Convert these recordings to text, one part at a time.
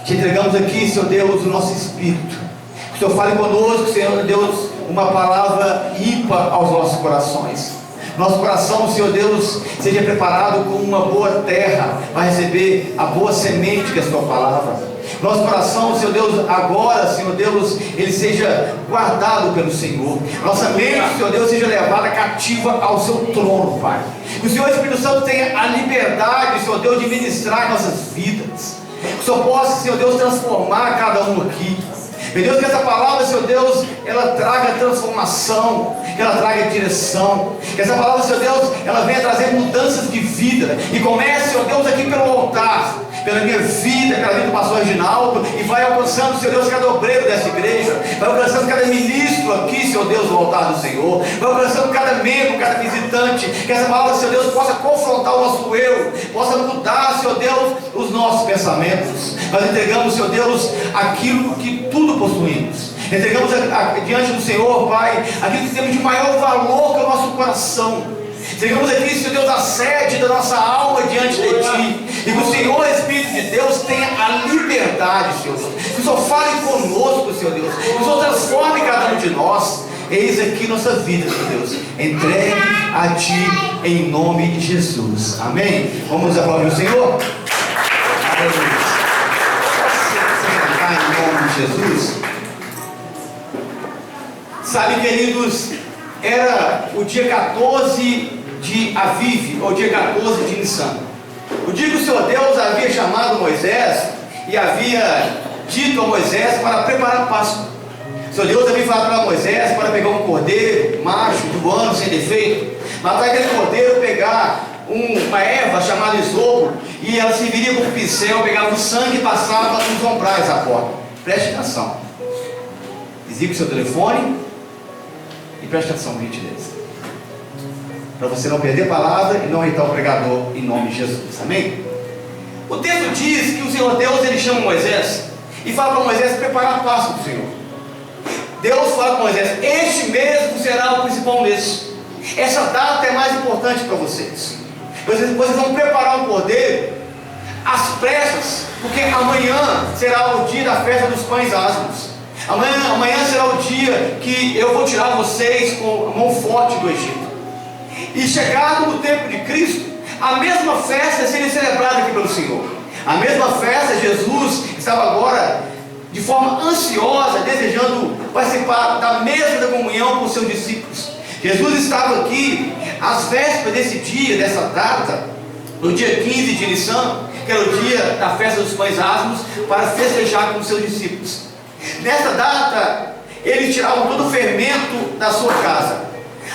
Te entregamos aqui, Senhor Deus, o nosso espírito. Que o Senhor fale conosco, Senhor Deus, uma palavra ímpar aos nossos corações. Nosso coração, Senhor Deus, seja preparado como uma boa terra para receber a boa semente que é a Sua palavra. Nosso coração, Senhor Deus, agora, Senhor Deus, ele seja guardado pelo Senhor. Nossa mente, Senhor Deus, seja levada cativa ao Seu trono, Pai. Que o Senhor Espírito Santo tenha a liberdade, Senhor Deus, de ministrar nossas vidas. Que o Senhor possa, Senhor Deus, transformar cada um aqui. Meu Deus, que essa palavra, Senhor Deus, ela traga transformação, que ela traga direção, que essa palavra, Senhor Deus, ela venha trazer mudanças de vida, e comece, Senhor Deus, aqui pelo altar, pela minha vida, pela vida do pastor Reginaldo, e vai alcançando, Senhor Deus, cada obreiro dessa igreja, vai alcançando cada ministro aqui, Senhor Deus, no altar do Senhor, vai alcançando cada membro, cada visitante, que essa palavra, Senhor Deus, possa confrontar o nosso eu, possa mudar, Senhor Deus, os nossos pensamentos. Nós entregamos, Senhor Deus, aquilo que tudo possuímos. Entregamos diante do Senhor, Pai, aquilo que temos de maior valor, que é o nosso coração. Entregamos aqui, Senhor Deus, a sede da nossa alma diante de Ti. E que o Senhor, Espírito de Deus, tenha a liberdade, Senhor. Que o Senhor fale conosco, Senhor Deus. Que o Senhor transforme cada um de nós. Eis aqui nossa vida, Senhor Deus. Entregue a Ti em nome de Jesus. Amém? Vamos aplaudir o Senhor? Aleluia. Em nome de Jesus. Sabe, queridos, era o dia 14 de Aviv, ou dia 14 de Nissan, o dia que o Senhor Deus havia chamado Moisés e havia dito a Moisés para preparar a Páscoa. O Senhor Deus havia falado para Moisés para pegar um cordeiro macho, do ano, sem defeito, matar aquele cordeiro, pegar uma erva chamada isopo, e ela serviria como pincel, pegava o sangue e passava nos ombrais da porta. Preste atenção, desligue o seu telefone e preste atenção, por gentileza, para você não perder a palavra e não irritar o pregador, em nome de Jesus. Amém? O texto diz que o Senhor Deus, ele chama Moisés e fala para Moisés preparar a Páscoa do Senhor. Deus fala para Moisés: este mesmo será o principal mês, essa data é mais importante para vocês. Vocês vão preparar um cordeiro às pressas, porque amanhã será o dia da festa dos pães asmos. Amanhã será o dia que eu vou tirar vocês com a mão forte do Egito. E chegado no tempo de Cristo, a mesma festa seria celebrada aqui pelo Senhor. A mesma festa, Jesus estava agora de forma ansiosa, desejando participar da mesa da comunhão com os seus discípulos. Jesus estava aqui às vésperas desse dia, dessa data, no dia 15 de Nissan, que era o dia da festa dos pães asmos, para festejar com os seus discípulos. Nesta data, eles tiravam todo o fermento da sua casa.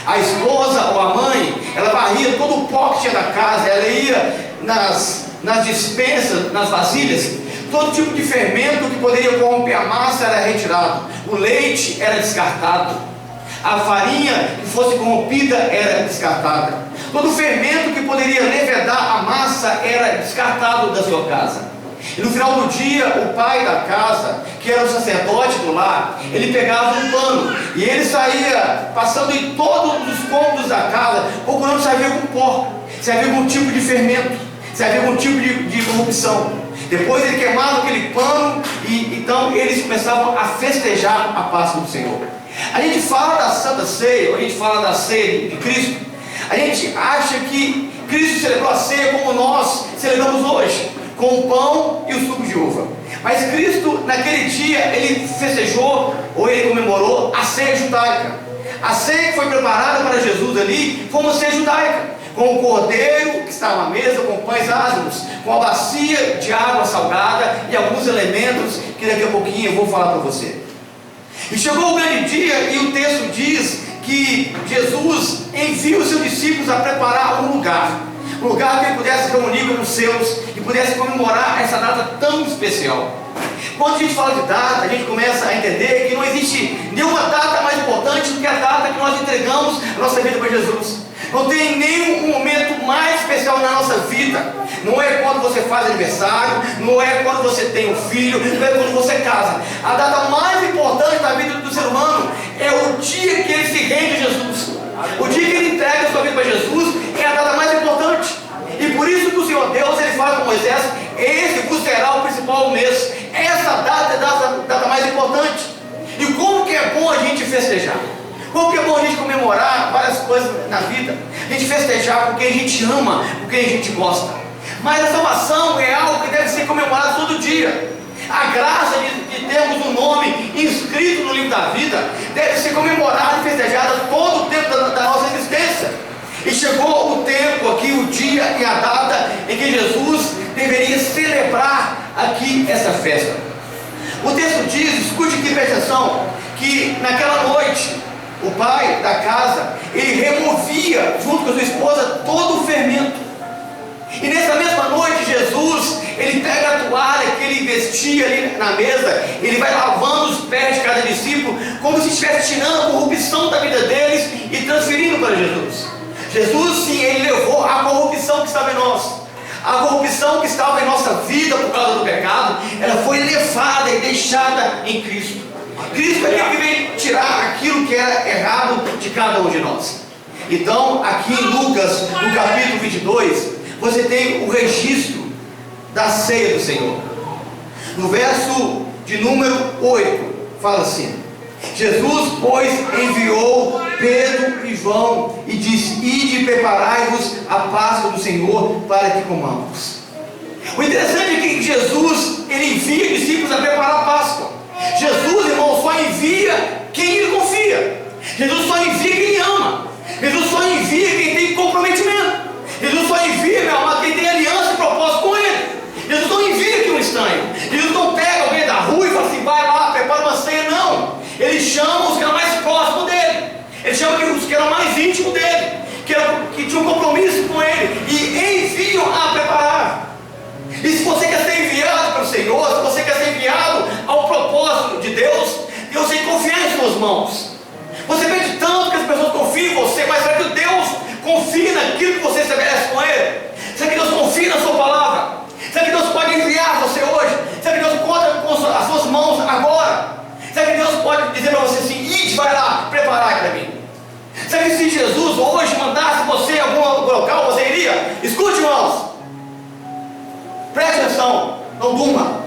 A esposa ou a mãe, ela varria todo o pó que tinha na casa, ela ia nas dispensas, nas vasilhas, todo tipo de fermento que poderia corromper a massa era retirado, o leite era descartado, a farinha que fosse corrompida era descartada, todo o fermento que poderia levedar a massa era descartado da sua casa. E no final do dia, o pai da casa, que era o sacerdote do lar, ele pegava um pano e ele saía passando em todos os cômodos da casa, procurando se havia algum pó, se havia algum tipo de fermento, se havia algum tipo de corrupção. Depois ele queimava aquele pano e então eles começavam a festejar a Páscoa do Senhor. A gente fala da Santa Ceia, ou a gente fala da ceia de Cristo, a gente acha que Cristo celebrou a ceia como nós celebramos hoje, com o pão e o suco de uva. Mas Cristo, naquele dia, ele festejou, ou ele comemorou, a ceia judaica. A ceia que foi preparada para Jesus ali foi uma ceia judaica, com o cordeiro que estava à mesa, com pães asmos, com a bacia de água salgada e alguns elementos que daqui a pouquinho eu vou falar para você. E chegou o grande dia, e o texto diz que Jesus envia os seus discípulos a preparar um lugar que ele pudesse reunir com os seus e pudesse comemorar essa data tão especial. Quando a gente fala de data, a gente começa a entender que não existe nenhuma data mais importante do que a data que nós entregamos a nossa vida para Jesus. Não tem nenhum momento mais especial na nossa vida. Não é quando você faz aniversário, não é quando você tem um filho, não é quando você casa. A data mais importante da vida do ser humano é o dia que ele se rende a Jesus. O dia que ele entrega a sua vida para Jesus é a data mais importante. E por isso que o Senhor Deus, ele fala com Moisés: esse vos será o principal mês. mais importante. E como que é bom a gente festejar? Como que é bom a gente comemorar várias coisas na vida? A gente festejar porque a gente ama, porque a gente gosta. Mas a salvação é algo que deve ser comemorado todo dia. A graça de termos um nome inscrito no livro da vida deve ser comemorada e festejada todo o tempo da nossa existência. E chegou o tempo aqui, o dia e a data em que Jesus deveria celebrar aqui essa festa. O texto diz, escute aqui, preste atenção, que naquela noite o pai da casa, ele removia junto com a sua esposa todo o fermento. E nessa mesma noite Jesus, ele pega a toalha que ele vestia ali na mesa, ele vai lavando os pés de cada discípulo, como se estivesse tirando a corrupção da vida deles e transferindo para Jesus. Jesus, sim, ele levou a corrupção que estava em nós. A corrupção que estava em nossa vida por causa do pecado, ela foi levada e deixada em Cristo. Cristo é aquele que veio tirar aquilo que era errado de cada um de nós. Então, aqui em Lucas, no capítulo 22, você tem o registro da ceia do Senhor. No verso de número 8, fala assim: Jesus, pois, enviou Pedro e João e disse: ide e preparai-vos a Páscoa do Senhor para que comamos. O interessante é que Jesus, ele envia discípulos a preparar a Páscoa. Jesus, irmão, só envia quem ele confia. Jesus só envia quem ama. Jesus só envia quem tem comprometimento. Jesus só envia, meu amado, quem tem aliança e propósito com ele. Jesus não envia aqui um estranho. Jesus não pega alguém da rua e fala assim: vai lá, prepara uma ceia. Não. Ele chama os que eram mais próximos dele. Ele chama os que eram mais íntimos dele, que tinham um compromisso com ele, e enviam a preparar. E se você quer ser enviado pelo Senhor, se você quer ser enviado ao propósito de Deus, Deus tem que confiar em suas mãos. Você pede tanto que as pessoas confiam em você, mas será que Deus confia naquilo que você estabelece com Ele? Será que Deus confia na sua palavra? Será que Deus pode enviar você hoje? Será que Deus conta com as suas mãos agora? Será que Deus pode dizer para você assim: ide, vai lá, preparar para mim? Será que se Jesus hoje mandasse você em algum local, você iria? Escute, irmãos, preste atenção, não durma.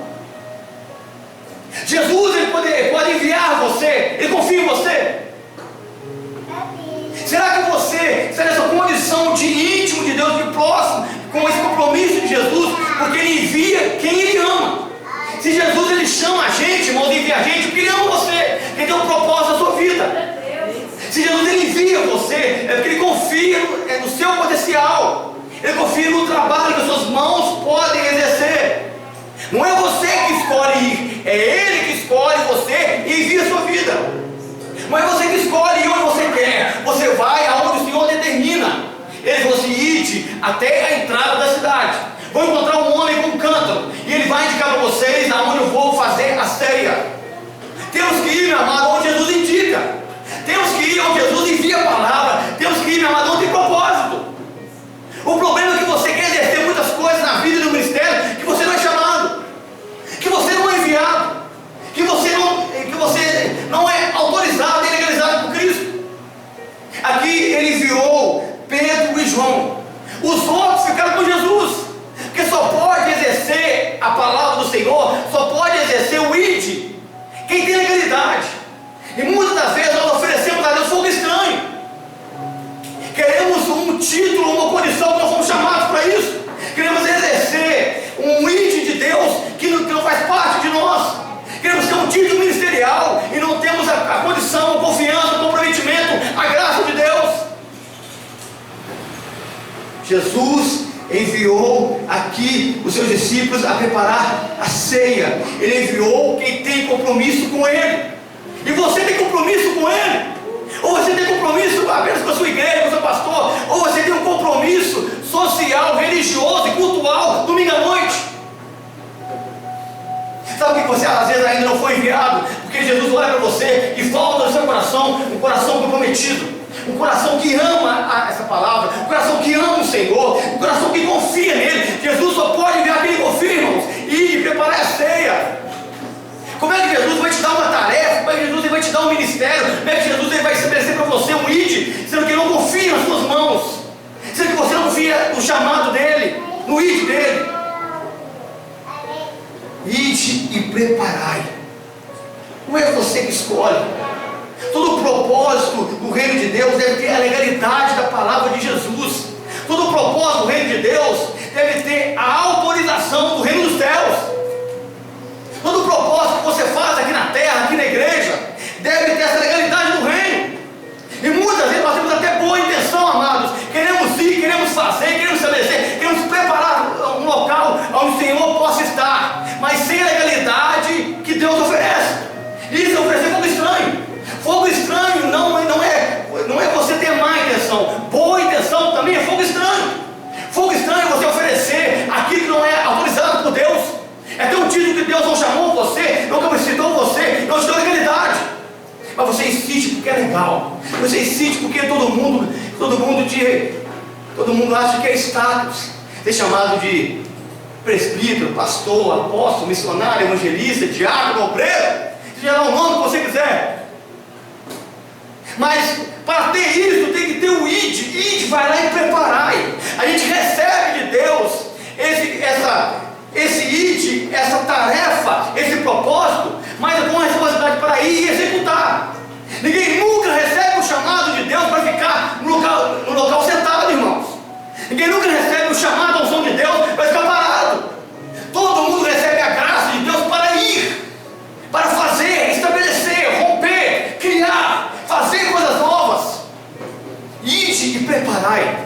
Jesus, ele pode enviar você, ele confia em você. Será que você está nessa condição de íntimo de Deus, de próximo, com esse compromisso de Jesus, porque ele envia quem ele ama? Se Jesus, ele chama a gente, irmãos, envia a gente porque ele ama você, ele tem um propósito na sua vida. Se Jesus, ele envia você, é porque ele confia no seu potencial, ele confia no trabalho que as suas mãos podem exercer. Não é você que escolhe ir, é ele que escolhe você e envia a sua vida. Não é você que escolhe ir onde você quer, você vai aonde o Senhor determina. Ele falou assim: ide até a entrada da cidade, vou encontrar um homem com um cântaro, e ele vai indicar para vocês aonde eu vou fazer a ceia. Temos que ir, meu amado, onde Jesus indica. Temos que ir onde Jesus envia a palavra. Temos que ir, meu amado, onde tem propósito. O problema é que você quer exercer muitas coisas na vida e no ministério que você não é chamado, que você não é enviado, que você não é autorizado e legalizado por Cristo. Aqui ele enviou Pedro e João. Os outros ficaram com Jesus, porque só pode exercer a palavra do Senhor, só pode exercer o ide quem tem legalidade. E muitas das vezes nós oferecemos a Deus fogo estranho. Queremos um título, uma condição, que nós somos chamados para isso. Queremos exercer um ide de Deus que não faz parte de nós. Queremos ter um título ministerial e não temos a condição, a confiança, o comprometimento, a graça de Deus. Jesus enviou aqui os seus discípulos a preparar a ceia. Ele enviou quem tem compromisso com Ele. E você tem compromisso com Ele? Ou você tem compromisso apenas com a sua igreja, com o seu pastor? Ou você tem um compromisso social, religioso e cultural domingo à noite? Sabe que você às vezes ainda não foi enviado? Porque Jesus olha para você e falta no seu coração um coração comprometido, um coração que ama essa palavra, um coração que ama o Senhor, um coração que confia nele. Jesus só pode enviar quem confia, irmãos, e preparar a ceia. Como é que Jesus vai te dar uma tarefa? Como é que Jesus vai te dar um ministério? Como é que Jesus vai estabelecer para você um ide, sendo que ele não confia nas suas mãos, sendo que você não confia no chamado dele, no ide dele? Ide e preparai. Não é você que escolhe. Todo o propósito do reino de Deus deve ter a legalidade da palavra de Jesus. Todo o propósito do reino de Deus deve ter a autorização do reino dos céus. Todo o propósito que você faz aqui na terra, aqui na igreja, deve ter essa legalidade do reino. E muitas vezes nós temos até boa intenção, amados. Queremos ir, queremos fazer, queremos estabelecer, queremos preparar um local onde o Senhor possa estar, mas sem a legalidade que Deus oferece. Isso é oferecer fogo estranho. Fogo estranho não é você ter má intenção. Boa intenção também é fogo estranho. Fogo estranho é você oferecer aquilo que não é autorizado por Deus. É ter um título que Deus não chamou você, não capacitou você, não te deu legalidade. Mas você insiste porque é legal. Você insiste porque todo mundo acha que é status. Ser chamado de presbítero, pastor, apóstolo, missionário, evangelista, diácono, obreiro, seja lá o nome que você quiser. Mas para ter isso tem que ter o id. Id vai lá e preparai. A gente recebe de Deus esse id, essa tarefa, esse propósito, mas com a responsabilidade para ir e executar. Ninguém nunca recebe o chamado de Deus para ficar no local sentado, irmãos. Ninguém nunca recebe o chamado, a unção de Deus para ficar parado. Todo mundo recebe a graça de Deus para ir, para fazer, estabelecer, romper, criar, fazer coisas novas. Ide e preparai.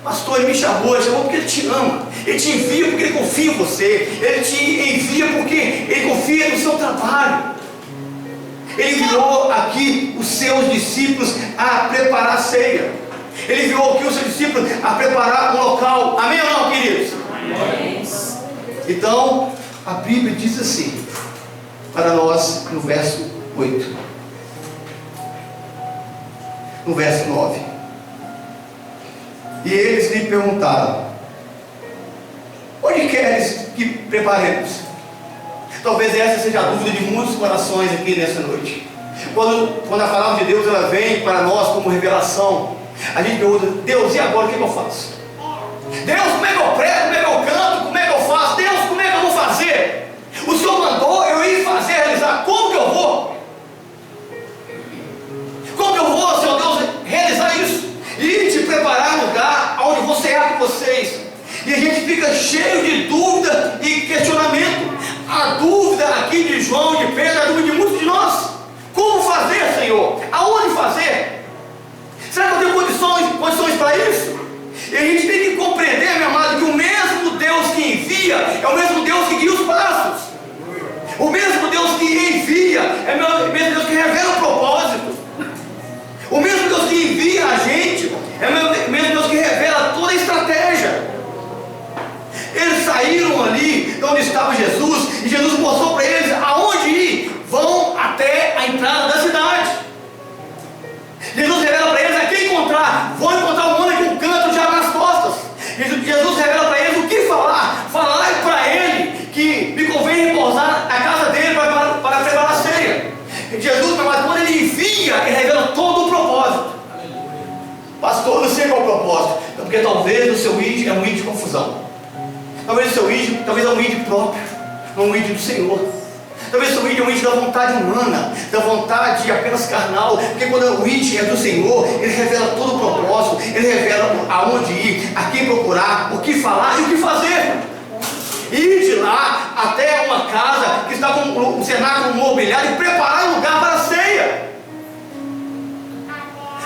Pastor, ele me chamou porque ele te ama. Ele te envia porque ele confia em você. Ele te envia porque ele confia no seu trabalho. Ele enviou aqui os seus discípulos a preparar a ceia. Ele enviou aqui os seus discípulos a preparar um local. Amém ou não, queridos? Amém. Então, a Bíblia diz assim para nós no verso 8. No verso 9. E eles lhe perguntaram: onde queres que preparemos? Talvez essa seja a dúvida de muitos corações aqui nessa noite. Quando a palavra de Deus ela vem para nós como revelação, a gente pergunta: Deus, e agora o que eu faço? Deus, como é que eu prego? Como é que eu canto? Como é que eu faço? Deus, como é que eu vou fazer? O Senhor mandou eu ir fazer, realizar. Como que eu vou? Como que eu vou, Senhor Deus, realizar isso? E te preparar um lugar onde você é com vocês. E a gente fica cheio de dúvida e questionamento. A dúvida aqui de João e de Pedro, a dúvida de muitos de nós. Como fazer, Senhor? Aonde fazer? Será que eu tenho condições para isso? E a gente tem que compreender, meu amado, que o mesmo Deus que envia é o mesmo Deus que guia os passos. O mesmo Deus que envia é o mesmo Deus que revela o propósito. O mesmo Deus que envia a gente é o mesmo Deus que revela toda a estratégia. Eles saíram ali de onde estava Jesus, e Jesus mostrou para eles aonde ir. Vão até a entrada da cidade. Jesus revela para eles a quem encontrar. Vão encontrar um homem com um canto de água nas costas. Jesus revela para eles o que falar. Falar para ele que me convém repousar na casa dele para preparar a ceia. Jesus, quando ele envia, ele revela todo o propósito. Pastor, não sei qual é o propósito. Porque talvez o seu id é um id de confusão. Talvez o seu id é um id próprio, não um id do Senhor. Talvez o seu id é um id da vontade humana, da vontade apenas carnal. Porque quando o id é do Senhor, ele revela todo o propósito, ele revela aonde ir, a quem procurar, o que falar e o que fazer. Ir de lá até uma casa que está com um cenáculo mobiliário e preparar um lugar para a ceia.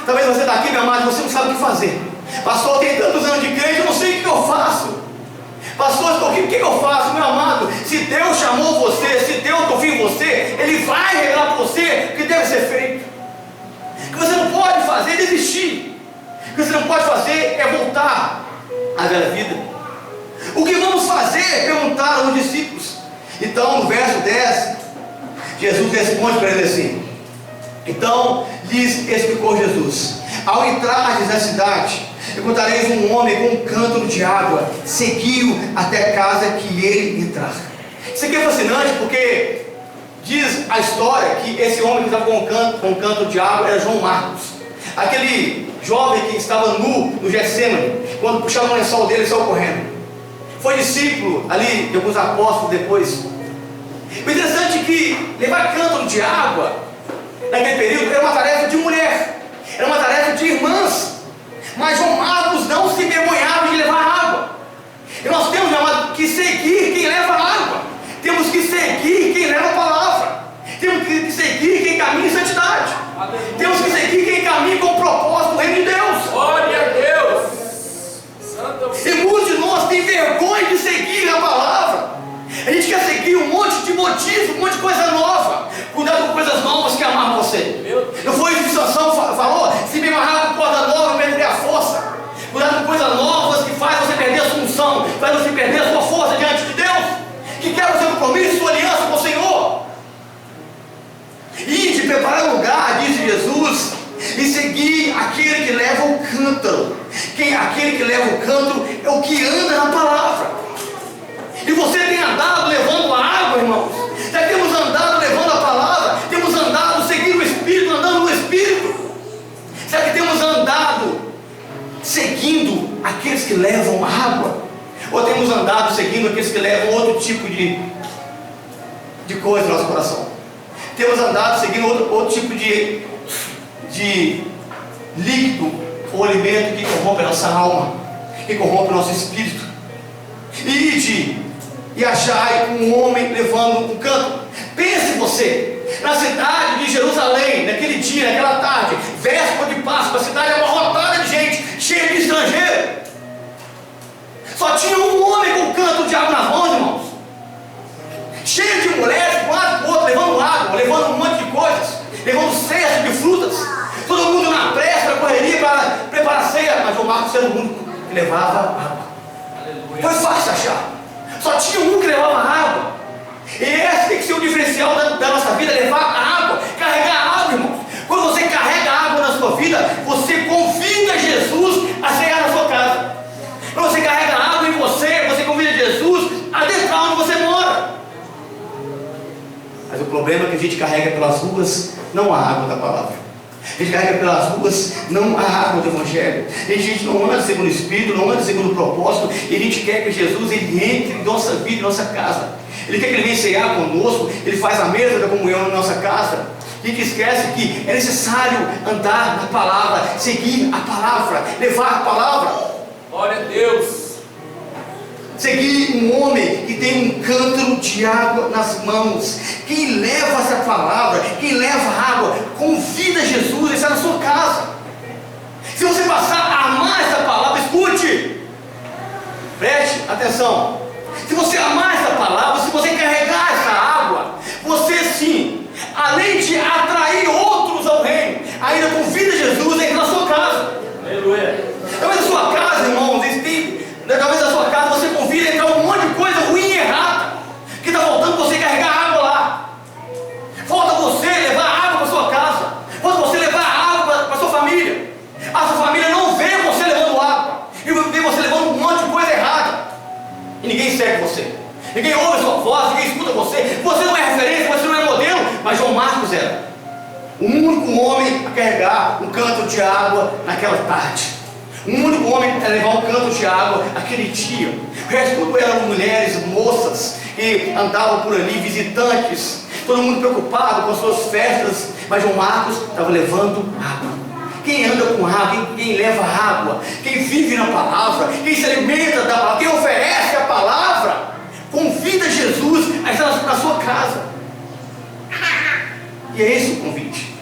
Talvez você está aqui, meu amado, e você não sabe o que fazer. Pastor, tem tantos anos de crente, eu não sei o que eu faço. Pastor, estou aqui, o que eu faço, meu amado? Se Deus chamou você, se Deus confia em você, Ele vai revelar para você o que deve ser feito. O que você não pode fazer é desistir. O que você não pode fazer é voltar à velha vida. O que vamos fazer? Perguntaram os discípulos. Então, no verso 10, Jesus responde para eles assim. Então, lhes explicou Jesus: ao entrardes na cidade, encontrareis um homem com um cântaro de água. Seguiu até a casa que ele entrar. Isso aqui é fascinante porque diz a história que esse homem que estava com um cântaro de água era João Marcos, aquele jovem que estava nu no Getsemane. Quando puxaram o lençol dele, ele saiu correndo. Foi discípulo ali de alguns apóstolos depois. O interessante é que levar cântaro de água, naquele período, era uma tarefa de mulher, era uma tarefa de irmãs. Mas João Marcos não se envergonhava de levar água. E nós temos, meu amado, que seguir quem leva água. Temos que seguir quem leva a palavra. Temos que seguir quem caminha em santidade. Temos que seguir quem caminha com o propósito do reino de Deus. Glória a Deus. E muitos de nós têm vergonha de seguir a palavra. A gente quer seguir um monte de motivo, um monte de coisa nova. Cuidado com coisas novas que amarram você. Não foi isso que Sansão falou? Se me amarrar com corda nova, eu perderei a força. Cuidado com coisas novas que faz você perder a sua unção, faz você perder a sua força diante de Deus, que quer o seu compromisso, sua aliança com o Senhor. E de preparar um lugar, disse Jesus, e seguir aquele que leva o cântaro. Aquele que leva o cântaro é o que anda na palavra. E você tem andado levando a água, irmãos. Já temos andado levando a palavra, temos andado seguindo o Espírito, andando no Espírito. Será que temos andado seguindo aqueles que levam água? Ou temos andado seguindo aqueles que levam outro tipo de coisa no nosso coração? Temos andado seguindo outro tipo de líquido ou alimento que corrompe a nossa alma, que corrompe o nosso espírito. E achar um homem levando um cântaro. Pense você, na cidade de Jerusalém, naquele dia, naquela tarde, véspera de Páscoa, a cidade abarrotada de gente, cheia de estrangeiro. Só tinha um homem com um cântaro de água nas mãos, irmãos. Cheio de mulheres, um lado para o outro, levando água, levando um monte de coisas, levando cesto de frutas. Todo mundo na pressa, na correria para preparar a ceia. Mas João Marcos era o único que levava água. Foi fácil achar. Só tinha um que levava água. E esse tem que ser o diferencial da nossa vida, levar a água, carregar água, irmão. Quando você carrega água na sua vida, você convida Jesus a chegar na sua casa. Quando você carrega água em você, você convida Jesus a adentrar onde você mora. Mas o problema é que a gente carrega pelas ruas não a água da palavra. A gente carrega pelas ruas não a água do Evangelho. A gente não anda segundo o Espírito, não anda segundo o propósito. E a gente quer que Jesus ele entre em nossa vida, em nossa casa. Ele quer que ele venha cear conosco. Ele faz a mesa da comunhão na nossa casa. A gente esquece que é necessário andar na palavra, seguir a palavra, levar a palavra. Glória a Deus. Seguir um homem que tem um cântaro de água nas mãos. Quem leva essa palavra, quem leva água, convida Jesus a estar na sua casa. Se você passar a amar essa palavra, escute, preste atenção. Se você amar essa palavra, se você carregar essa água, você sim, além de atrair outros ao reino, ainda convida Jesus a entrar na sua casa. Aleluia. Talvez a sua casa, irmãos, talvez a sua casa você convida a entrar um monte de coisa ruim e errada, que está faltando você carregar água lá. Falta você levar água para sua casa, falta você levar água para sua família. A sua família não vê você levando água, e vê você levando um monte de coisa errada, e ninguém segue você, ninguém ouve a sua voz, ninguém escuta você. Você não é referência, você não é modelo, mas João Marcos era o único homem a carregar um cântaro de água naquela tarde. O único homem a levar um cântaro de água aquele dia. O resto tudo eram mulheres, moças que andavam por ali, visitantes, todo mundo preocupado com as suas festas. Mas João Marcos estava levando água. Quem anda com água, quem leva água, quem vive na palavra, quem se alimenta da palavra, quem oferece a palavra, convida Jesus a estar na sua casa. E é esse o convite.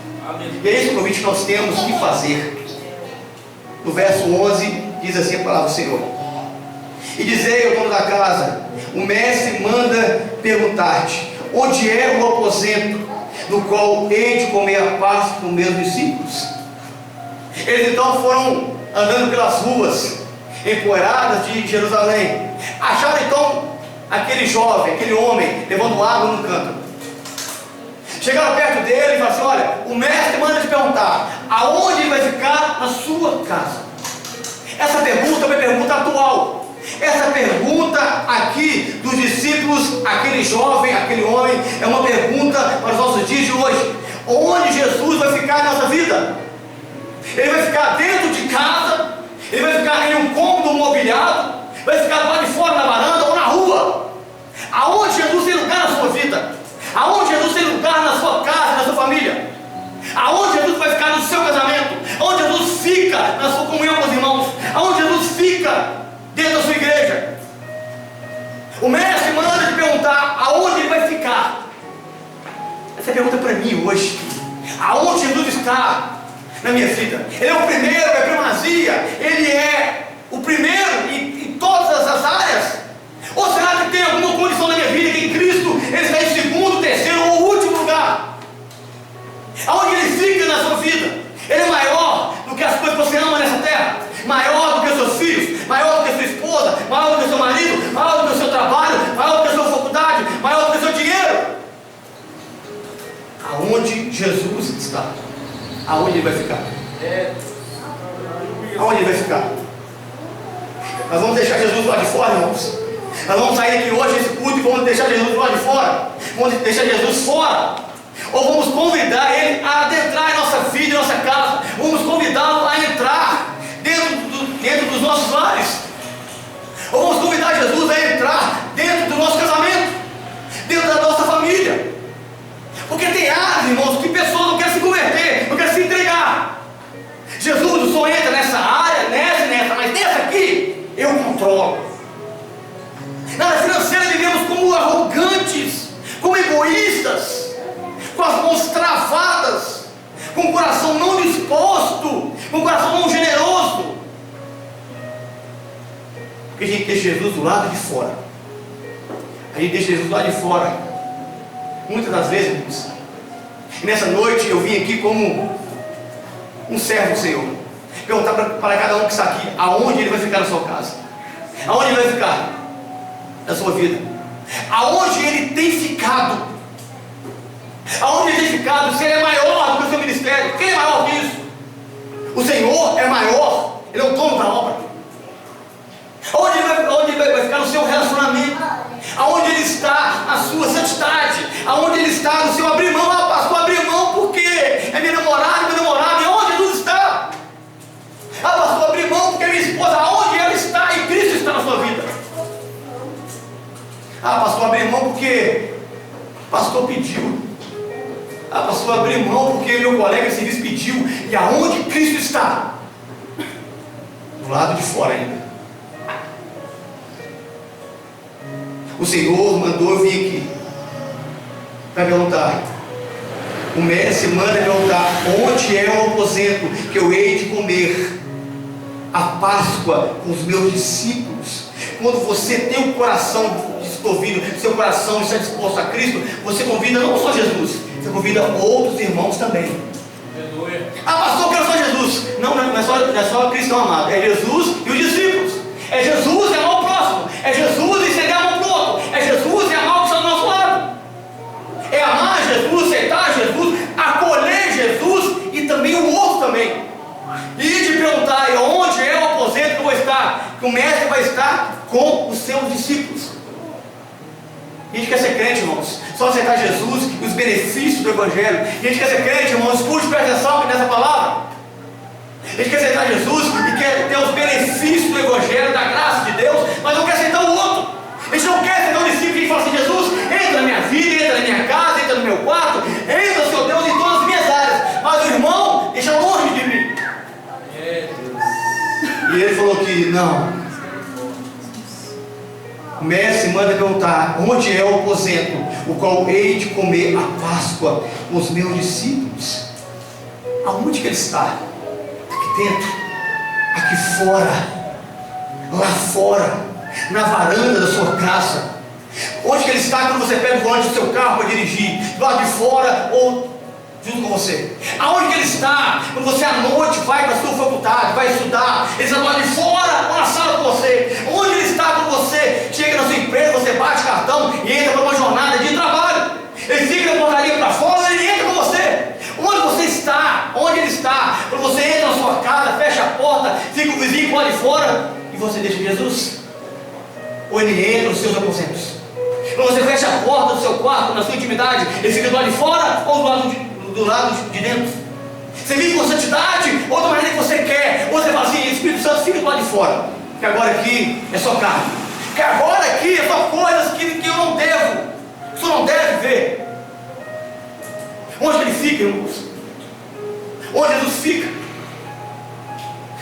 E é esse o convite que nós temos que fazer. No verso 11, diz assim a palavra do Senhor: e dizei ao dono da casa: o mestre manda perguntar-te, onde é o aposento no qual hei de comer a Páscoa com meus discípulos? Eles então foram andando pelas ruas empoeiradas de Jerusalém. Acharam então aquele jovem, aquele homem, levando água no cântaro. Chegaram perto dele e falaram assim: olha, o mestre manda te perguntar, aonde ele vai ficar na sua casa? Essa pergunta é uma pergunta atual. Essa pergunta aqui dos discípulos, aquele jovem, aquele homem, é uma pergunta para os nossos dias de hoje. Onde Jesus vai ficar na nossa vida? Ele vai ficar dentro de casa? Ele vai ficar em um cômodo mobiliado? Vai ficar lá de fora na varanda ou na rua? Aonde Jesus tem lugar na sua vida? Aonde Jesus Você pergunta para mim hoje, aonde Jesus está na minha vida? Ele é o primeiro, é primazia, Ele é o primeiro em todas as áreas? Ou será que tem alguma condição na minha vida que em Cristo Ele está em segundo, terceiro ou último lugar? Aonde Ele fica na sua vida? Ele é maior do que as coisas que você ama nessa terra, maior do que os seus filhos, maior do que a sua esposa, maior do que o seu marido, maior do que o seu trabalho, maior do que a sua faculdade, maior do que o seu dinheiro. Aonde Jesus está, aonde Ele vai ficar? Aonde Ele vai ficar? Nós vamos deixar Jesus lá de fora, irmãos. Nós vamos sair aqui hoje esse culto e vamos deixar Jesus lá de fora. Vamos deixar Jesus fora. Ou vamos convidar Ele a adentrar em nossa vida, em nossa casa. Vamos convidá-lo a entrar dentro dos nossos lares. Ou vamos convidar Jesus a entrar dentro do nosso casamento, dentro da nossa família. Porque tem áreas, irmãos, que pessoas não querem se converter, não querem se entregar. Jesus, o Senhor entra nessa área, nessa e nessa, mas nessa aqui eu controlo. Na área financeira vivemos como arrogantes, como egoístas, com as mãos travadas, com o coração não disposto, com o coração não generoso. Porque a gente deixa Jesus do lado de fora. A gente deixa Jesus do lado de fora. Muitas das vezes, irmãos. E nessa noite eu vim aqui como um servo do Senhor. Perguntar para cada um que está aqui, aonde Ele vai ficar na sua casa? Aonde Ele vai ficar na sua vida? Aonde Ele tem ficado? Aonde Ele tem ficado? Se Ele é maior do que o seu ministério, quem é maior que isso? O Senhor é maior, Ele é o dono da obra. Onde ele vai ficar no seu relacionamento? Aonde Ele está na sua santidade? Aonde Ele está no seu abrir mão? Ah, pastor, abrir mão porque é minha namorada, meu namorado. E aonde Jesus está? Ah, pastor, abrir mão porque é minha esposa. Aonde ela está e Cristo está na sua vida? Ah, pastor, abrir mão porque o pastor pediu. Ah, pastor, abrir mão porque meu colega de serviço pediu. E aonde Cristo está? Do lado de fora ainda. O Senhor mandou eu vir aqui para perguntar. O mestre manda perguntar: onde é o aposento que eu hei de comer a Páscoa com os meus discípulos? Quando você tem o coração disposto, seu coração está disposto a Cristo, você convida não só Jesus, você convida outros irmãos também. Ah, pastor, eu quero só Jesus. Não é só cristão amado, é Jesus e os discípulos. É Jesus e amar o próximo. É Jesus e estender a mão para o outro. É Jesus e amar o que está do nosso lado. É amar Jesus, aceitar Jesus, acolher Jesus e também o outro também. E te perguntar onde é o aposento que eu vou estar, que o mestre vai estar com os seus discípulos. A gente quer ser crente, irmãos, só aceitar Jesus e os benefícios do Evangelho. A gente quer ser crente, irmãos, escute, presta atenção nessa palavra. A gente quer aceitar Jesus e quer ter os benefícios do Evangelho, da graça de Deus, mas não quer aceitar o outro. A gente não quer aceitar o discípulo que fala assim: Jesus, entra na minha vida, entra na minha casa, entra no meu quarto, entra, Senhor Deus, em todas as minhas áreas, mas o irmão deixa longe de mim. E ele falou que não. O mestre manda perguntar: onde é o aposento, o qual hei de comer a Páscoa com os meus discípulos? Aonde que ele está? Aqui dentro, aqui fora, lá fora, na varanda da sua casa. Onde que ele está quando você pega o volante do seu carro para dirigir? Do lado de fora ou junto com você? Aonde que ele está quando você à noite vai para a sua faculdade, vai estudar? Ele está do lado de fora ou na sala com você? Onde ele está quando você chega na sua empresa, você bate cartão e entra para uma jornada de trabalho? Ele fica na portaria para fora ou ele entra com você? Onde você está? Onde ele está? Quando você entra na sua casa, fecha a porta, fica o vizinho lá de fora e você deixa Jesus? Ou ele entra nos seus aposentos? Quando você fecha a porta do seu quarto, na sua intimidade, ele fica do lado de fora ou do lado de dentro? Você vive com santidade ou da maneira que você quer? Ou você fala assim: Espírito Santo, fica do lado de fora, que agora aqui é só carne, que agora aqui é só coisas que eu não devo, que você não deve ver. Onde ele fica, irmãos? Onde Jesus fica?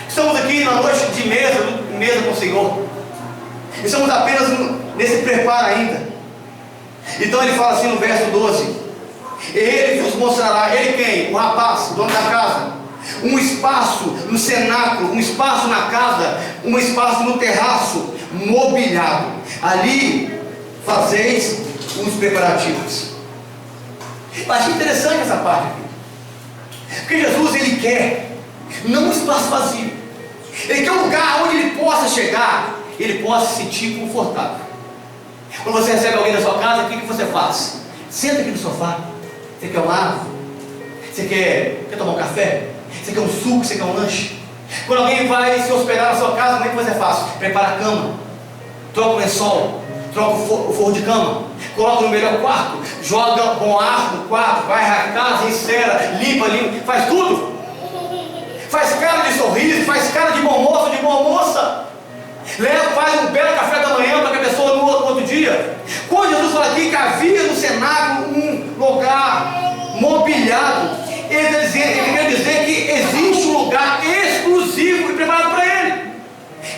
Estamos aqui na noite de mesa com o Senhor. Estamos apenas nesse preparo ainda. Então ele fala assim no verso 12: Ele vos mostrará, ele quem? O rapaz, o dono da casa, um espaço no cenáculo, um espaço na casa, um espaço no terraço, mobiliado. Ali fazeis os preparativos. Eu achei interessante essa parte aqui, porque Jesus, ele quer não um espaço vazio, ele quer um lugar onde ele possa chegar, ele possa se sentir confortável. Quando você recebe alguém na sua casa, o que você faz? Senta aqui no sofá. Você quer uma água? Você quer tomar um café? Você quer um suco? Você quer um lanche? Quando alguém vai se hospedar na sua casa, como é que você faz? Prepara a cama, troca o lençol, troca o forro de cama, coloca no melhor quarto, joga bom ar no quarto, vai à casa, encera, limpa, faz tudo. Faz cara de sorriso, faz cara de bom moço, de boa moça. Leva, faz um belo café da manhã para que a pessoa no outro dia. Quando Jesus fala aqui que havia no cenáculo um lugar mobiliado, ele quer dizer que existe um lugar exclusivo e preparado para ele.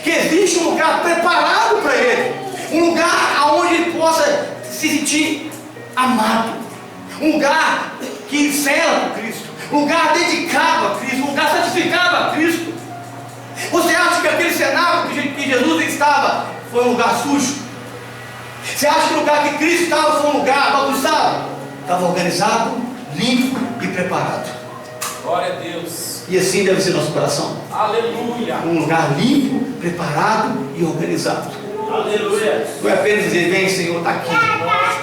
Que existe um lugar preparado para ele. Um lugar onde ele possa se sentir amado. Um lugar que cela por Cristo. Um lugar dedicado a Cristo. Um lugar santificado a Cristo. Você acha que aquele cenáculo que Jesus estava foi um lugar sujo? Você acha que o lugar que Cristo estava foi um lugar bagunçado? Estava organizado, limpo e preparado. Glória a Deus. E assim deve ser nosso coração. Aleluia. Um lugar limpo, preparado e organizado. Aleluia. Não é apenas dizer, vem Senhor, está aqui.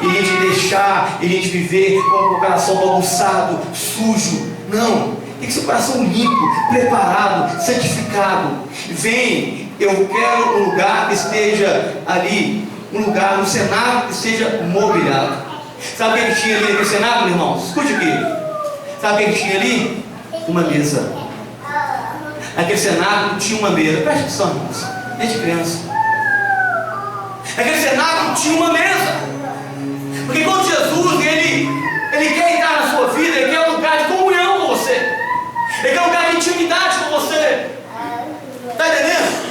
E a gente deixar, e a gente viver com o coração bagunçado, sujo. Não. Tem que ser um coração limpo, preparado, santificado. Vem, eu quero um lugar que esteja ali, um lugar no cenáculo que esteja mobiliado. Sabe o que tinha ali naquele cenáculo, irmãos? Escute aqui. Sabe o que tinha ali? Uma mesa. Aquele cenáculo tinha uma mesa. Preste atenção, irmãos, desde criança. Aquele cenáculo tinha uma mesa. Porque quando Jesus, ele quer entrar na sua vida, ele quer um lugar de comunhão com você. Ele quer um lugar de intimidade com você. Está entendendo?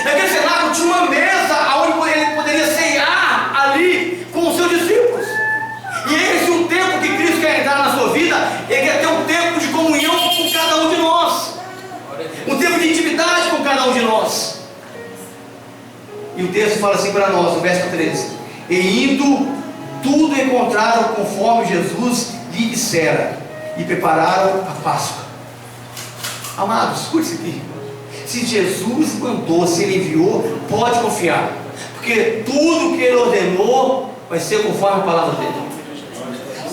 Naquele cenáculo tinha uma mesa onde ele poderia ceiar ali com os seus discípulos. E esse é um tempo que Cristo quer entrar na sua vida. Ele quer ter um tempo de comunhão com cada um de nós. Um tempo de intimidade com cada um de nós. E o texto fala assim para nós, no verso 13: E indo, tudo encontraram conforme Jesus lhe dissera, e prepararam a Páscoa. Amados, escute isso aqui. Se Jesus mandou, se Ele enviou, pode confiar, porque tudo que Ele ordenou vai ser conforme a palavra dEle.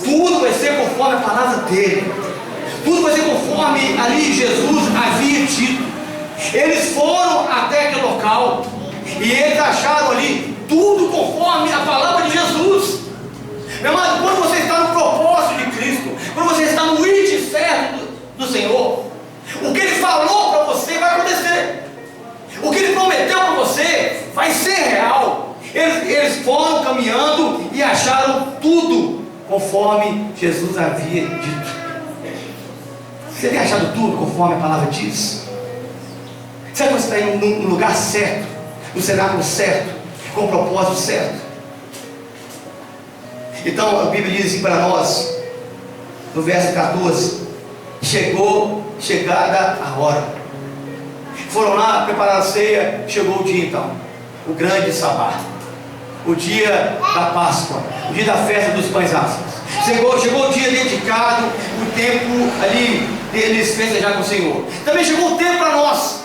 Tudo vai ser conforme a palavra dEle. Tudo vai ser conforme ali Jesus havia dito. Eles foram até aquele local e eles acharam ali tudo conforme a palavra de Jesus. Meu amado, quando você está no propósito de Cristo, quando você está no índice certo do Senhor, o que Ele falou para você vai acontecer. O que Ele prometeu para você vai ser real. Eles foram caminhando e acharam tudo conforme Jesus havia dito. Você tem achado tudo conforme a palavra diz? Será que você está indo no lugar certo, no cenáculo certo, com o propósito certo? Então a Bíblia diz assim para nós, no verso 14: chegada a hora. Foram lá preparar a ceia. Chegou o dia então, o grande sabá, o dia da Páscoa, o dia da festa dos pães asmos. Chegou o dia dedicado, o tempo ali deles festejar com o Senhor. Também chegou o tempo para nós,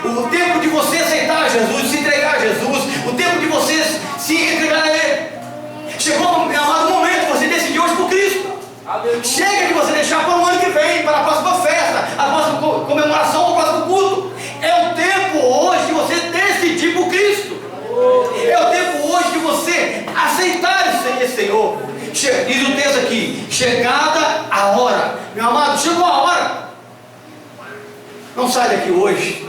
o tempo de você aceitar Jesus, se entregar a Jesus, o tempo de você se entregar a Ele. Chegou, meu amado, o momento de você decidir hoje por Cristo. Aleluia. Chega de você deixar para o ano que vem, para a próxima festa, a próxima comemoração, o próximo culto. É o tempo hoje de você decidir por Cristo. É o tempo hoje de você aceitar esse Senhor. Diz o texto aqui: chegada a hora. Meu amado, chegou a hora. Não sai daqui hoje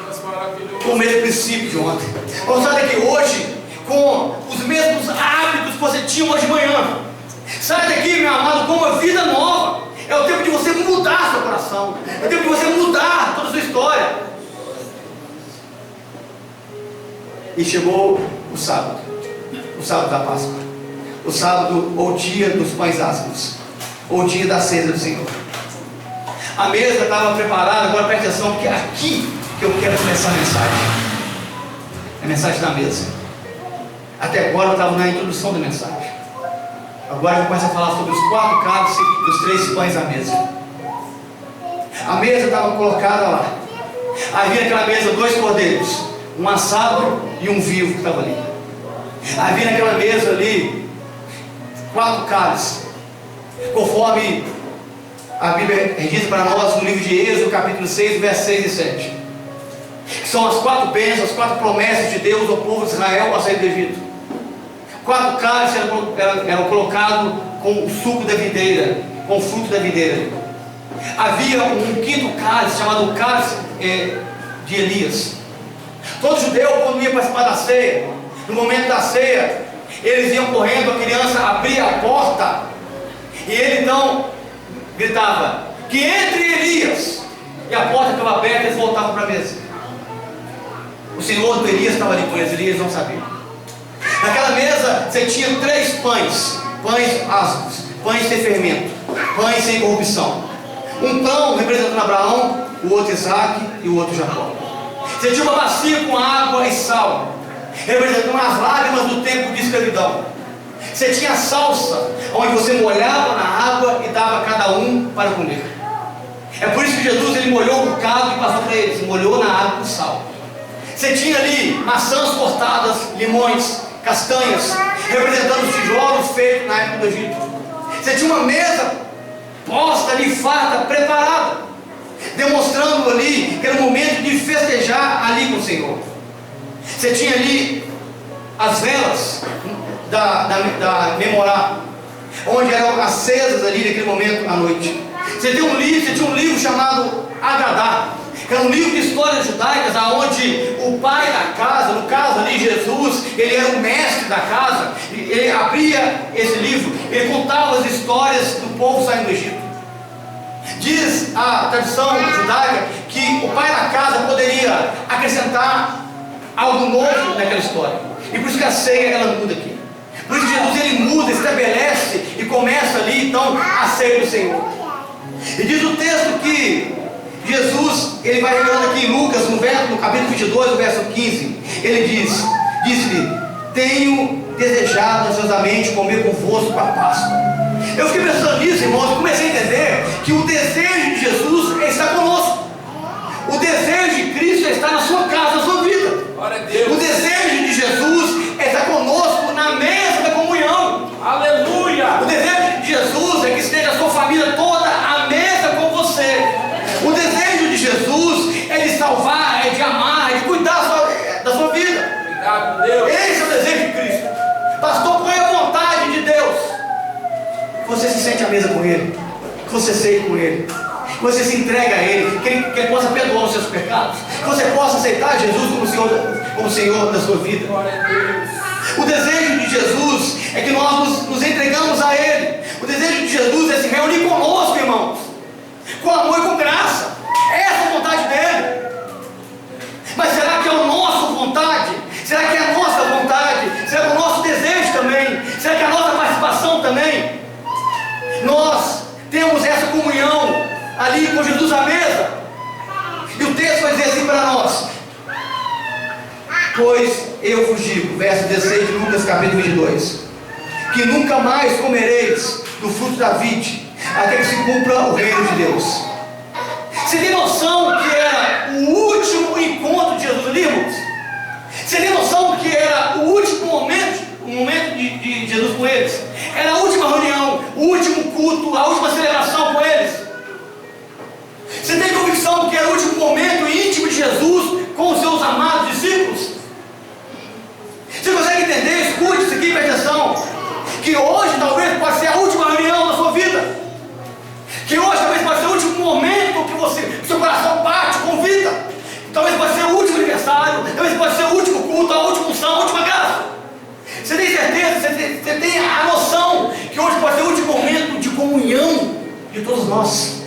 com o mesmo princípio de ontem. Não sai daqui hoje com os mesmos hábitos que você tinha hoje de manhã. Sai daqui, meu amado, com uma vida nova. É o tempo de você mudar seu coração. É o tempo de você mudar toda a sua história. E chegou o sábado da Páscoa, o sábado ou dia dos pães asmos. o dia da ceia do Senhor. A mesa estava preparada, agora presta atenção, porque é aqui que eu quero começar a mensagem. A mensagem da mesa. Até agora eu estava na introdução da mensagem. Agora eu começo a falar sobre os 4 cálices e os 3 pães à mesa. A mesa estava colocada lá. Havia naquela mesa 2 cordeiros, um assado e um vivo que estava ali. Havia naquela mesa ali 4 cálices, conforme a Bíblia registra para nós no livro de Êxodo, capítulo 6, versos 6 e 7. Que são as 4 bênçãos, as 4 promessas de Deus ao povo de Israel ao sair do Egito. 4 cálices eram colocados com o suco da videira, com o fruto da videira. Havia um 5º cálice, chamado o cálice de Elias. Todo judeu, quando ia participar da ceia, no momento da ceia, eles iam correndo, a criança abria a porta, e ele então gritava, que entre Elias, e a porta ficava aberta e eles voltavam para a mesa. O Senhor do Elias estava ali com eles, Elias não sabia. Naquela mesa você tinha 3 pães, pães ázimos, pães sem fermento, pães sem corrupção. Um pão representando Abraão, o outro Isaac e o outro Jacó. Você tinha uma bacia com água e sal, representando as lágrimas do tempo de escravidão. Você tinha a salsa, onde você molhava na água e dava a cada um para comer. É por isso que Jesus ele molhou um bocado e passou para eles, molhou na água com sal. Você tinha ali maçãs cortadas, limões, castanhas, representando os tijolos feitos na época do Egito. Você tinha uma mesa posta ali, farta, preparada, demonstrando ali que era o momento de festejar ali com o Senhor. Você tinha ali as velas da menorá, onde eram acesas ali naquele momento à noite. Você tinha um livro chamado Agadá, que era um livro de histórias judaicas, onde o pai da casa, no caso ali Jesus, ele era o mestre da casa, ele abria esse livro, ele contava as histórias do povo saindo do Egito. Diz a tradição judaica que o pai da casa poderia acrescentar algo novo naquela história, e por isso que a ceia ela muda aqui. Por isso Jesus ele muda, estabelece e começa ali então a ceia do Senhor. E diz o texto que Jesus, ele vai revelando aqui em Lucas, no capítulo 22, no verso 15, ele disse-lhe, tenho desejado ansiosamente comer convosco a Páscoa. Eu fiquei pensando nisso, irmãos, e comecei a entender que o desejo de Jesus está conosco. O desejo de Cristo está na sua casa, na sua vida. Glória a Deus. O desejo de Jesus está conosco na mesa da comunhão. Aleluia. O desejo de Jesus é que esteja a sua família toda à mesa com você. O desejo de Jesus é de salvar, é de amar, é de cuidar da sua vida. Obrigado, Deus. Esse é o desejo de Cristo. Pastor, qual é a vontade de Deus? Que você se sente à mesa com Ele, que você ceie com Ele, que você se entregue a Ele, que Ele possa perdoar os seus pecados, que você possa aceitar Jesus como Senhor da sua vida. Glória a Deus. O desejo de Jesus é que nós nos entregamos a Ele. O desejo de Jesus é se reunir conosco, irmãos, com amor e com graça. Essa é a vontade dEle. Mas será que é a nossa vontade? Será que é a nossa vontade? Será que é o nosso desejo também? Será que é a nossa participação também? Nós temos essa comunhão ali com Jesus à mesa. E o texto vai dizer assim para nós: pois eu vos digo, verso 16 de Lucas capítulo 22, que nunca mais comereis do fruto da vide, até que se cumpra o reino de Deus. Você tem noção que era o último encontro de Jesus ali, irmãos? Você tem noção que era o último momento, de Jesus com eles? Era a última reunião, o último culto, a última celebração com eles. Você tem convicção que era o último momento íntimo de Jesus com os seus amados discípulos? Você consegue entender? Escute isso aqui, preste atenção. Que hoje talvez pode ser a última reunião da sua vida. Que hoje talvez pode ser o último momento que seu coração bate, convida. Talvez pode ser o último aniversário, talvez pode ser o último culto, a última unção, a última graça. Você tem certeza, você tem a noção que hoje pode ser o último momento de comunhão de todos nós.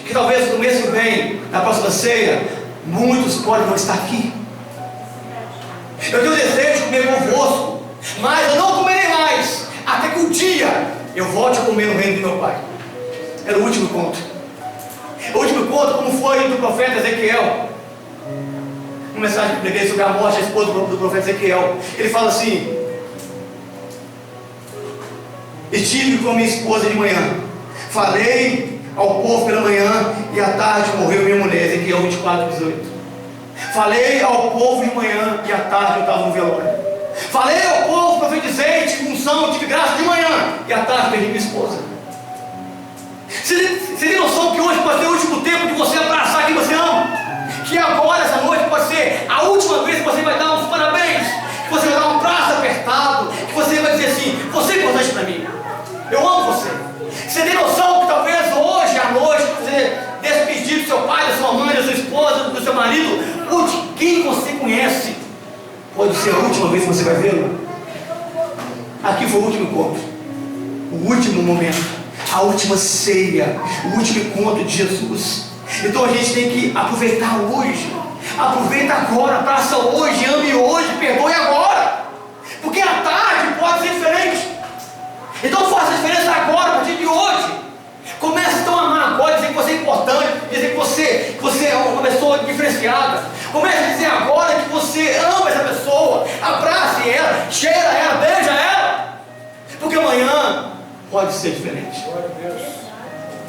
Que talvez no mês que vem, na próxima ceia, muitos podem não estar aqui. Eu tenho desejo de comer convosco, mas eu não comerei mais, até que um dia eu volte a comer no reino do meu Pai. Era o último conto. O último conto, como foi do profeta Ezequiel. Uma mensagem que eu preguei sobre a morte da esposa do profeta Ezequiel. Ele fala assim: estive com a minha esposa de manhã, falei ao povo pela manhã, e à tarde morreu minha mulher. Ezequiel 24:18. Falei ao povo de manhã, e à tarde eu estava no velório. Falei ao povo, profetizei, tive unção, tive graça de manhã, e à tarde perdi minha esposa. Você tem noção que hoje pode ser o último tempo de você abraçar quem você ama? Que agora, essa noite, pode ser a última vez que você vai dar uns parabéns, que você vai dar um braço apertado, que você vai dizer assim: você é importante para mim, eu amo você. Você tem noção que talvez hoje à noite você despedir do seu pai, da sua mãe, da sua esposa, do seu marido, ou de quem você conhece, pode ser a última vez que você vai vê-lo? Aqui foi o último encontro, o último momento, a última ceia, o último encontro de Jesus. Então a gente tem que aproveitar hoje. Aproveita agora, abraça hoje, ame hoje, perdoe agora, porque a tarde pode ser diferente. Então faça a diferença agora, a partir de hoje. Comece então a amar agora, dizer que você é importante, dizer que você é uma pessoa diferenciada. Comece a dizer agora que você ama essa pessoa, abrace ela, cheira ela, beija ela, porque amanhã pode ser diferente. Glória a Deus.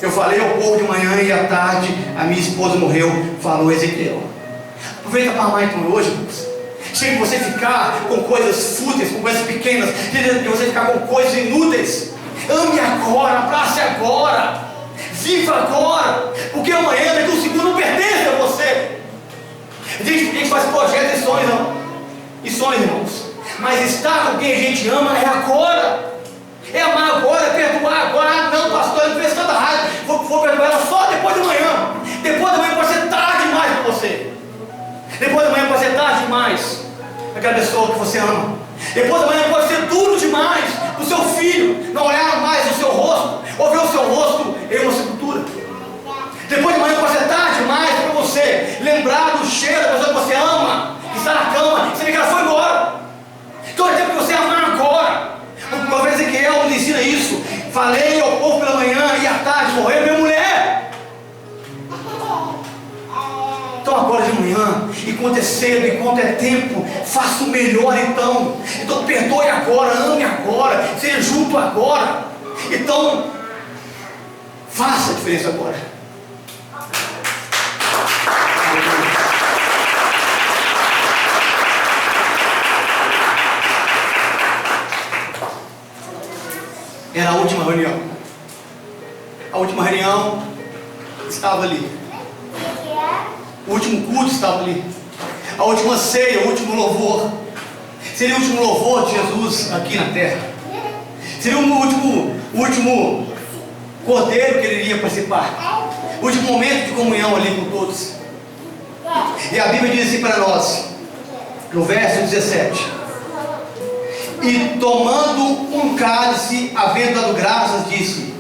Eu falei ao povo de manhã, e à tarde a minha esposa morreu, falou Ezequiel. Aproveita para amar então hoje, irmãos. Sem você ficar com coisas fúteis, com coisas pequenas, de você ficar com coisas inúteis. Ame agora, abrace agora, viva agora, porque amanhã, daqui um segundo, não pertence a você. A gente faz projetos e sonhos, não. E sonhos, irmãos. Mas estar com quem a gente ama é agora. É amar agora, é perdoar agora. Ah, não, pastor, eu não fez tanta raiva, vou perdoar ela só depois de manhã. Depois de manhã pode ser tarde demais para você. Depois de manhã pode ser tarde demais para aquela pessoa que você ama. Depois de manhã pode ser duro demais para o seu filho não olhar mais no seu rosto, ou ver o seu rosto em uma sepultura. Depois de manhã pode ser tarde demais para você lembrar do cheiro da pessoa que você ama, que está na cama, você vê que ela foi embora. Então é tempo que você amar agora. O profeta Ezequiel nos ensina isso. Falei ao povo pela manhã, e à tarde morreu minha mulher. Então agora de manhã, enquanto é cedo, enquanto é tempo, faça o melhor então. Então perdoe agora, ame agora, seja junto agora. Então faça a diferença agora. Era a última reunião. A última reunião estava ali. O último culto estava ali. A última ceia, o último louvor. Seria o último louvor de Jesus aqui na terra. Seria o último cordeiro que ele iria participar. O último momento de comunhão ali com todos. E a Bíblia diz assim para nós, no verso 17: e tomando um cálice, havendo dado graças, disse: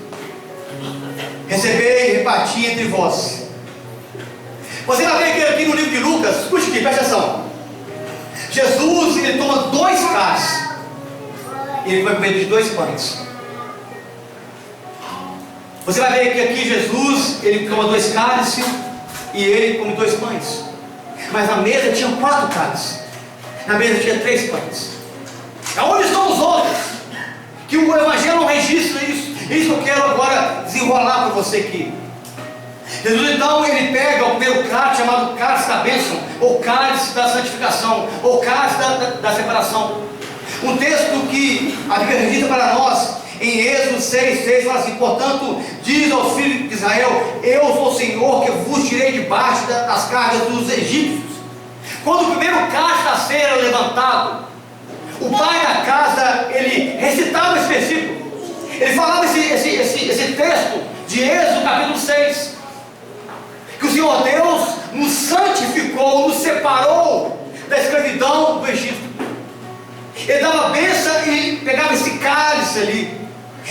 recebei e reparti entre vós. Você vai ver aqui no livro de Lucas, escute aqui, presta atenção. Jesus, ele toma 2 cálices, e ele vai comer de 2 pães. Você vai ver que aqui Jesus, ele toma 2 cálices, e ele come 2 pães. Mas na mesa tinha 4 cálices, na mesa tinha 3 pães. Aonde estão os outros? Que o Evangelho não registra isso. Isso que eu quero agora desenrolar para você aqui. Jesus então, ele pega o primeiro cálice, chamado cálice da bênção, ou cálice da santificação, ou cálice da separação. Um texto que a Bíblia registra para nós, em Êxodo 6:6, fala assim: portanto, diz aos filhos de Israel: eu sou o Senhor que vos tirei debaixo das cargas dos egípcios. Quando o primeiro cálice da ceia era levantado, o pai da casa, ele recitava esse versículo. Ele falava esse texto de Êxodo capítulo 6. Que o Senhor Deus nos santificou, nos separou da escravidão do Egito. Ele dava bênção e pegava esse cálice ali.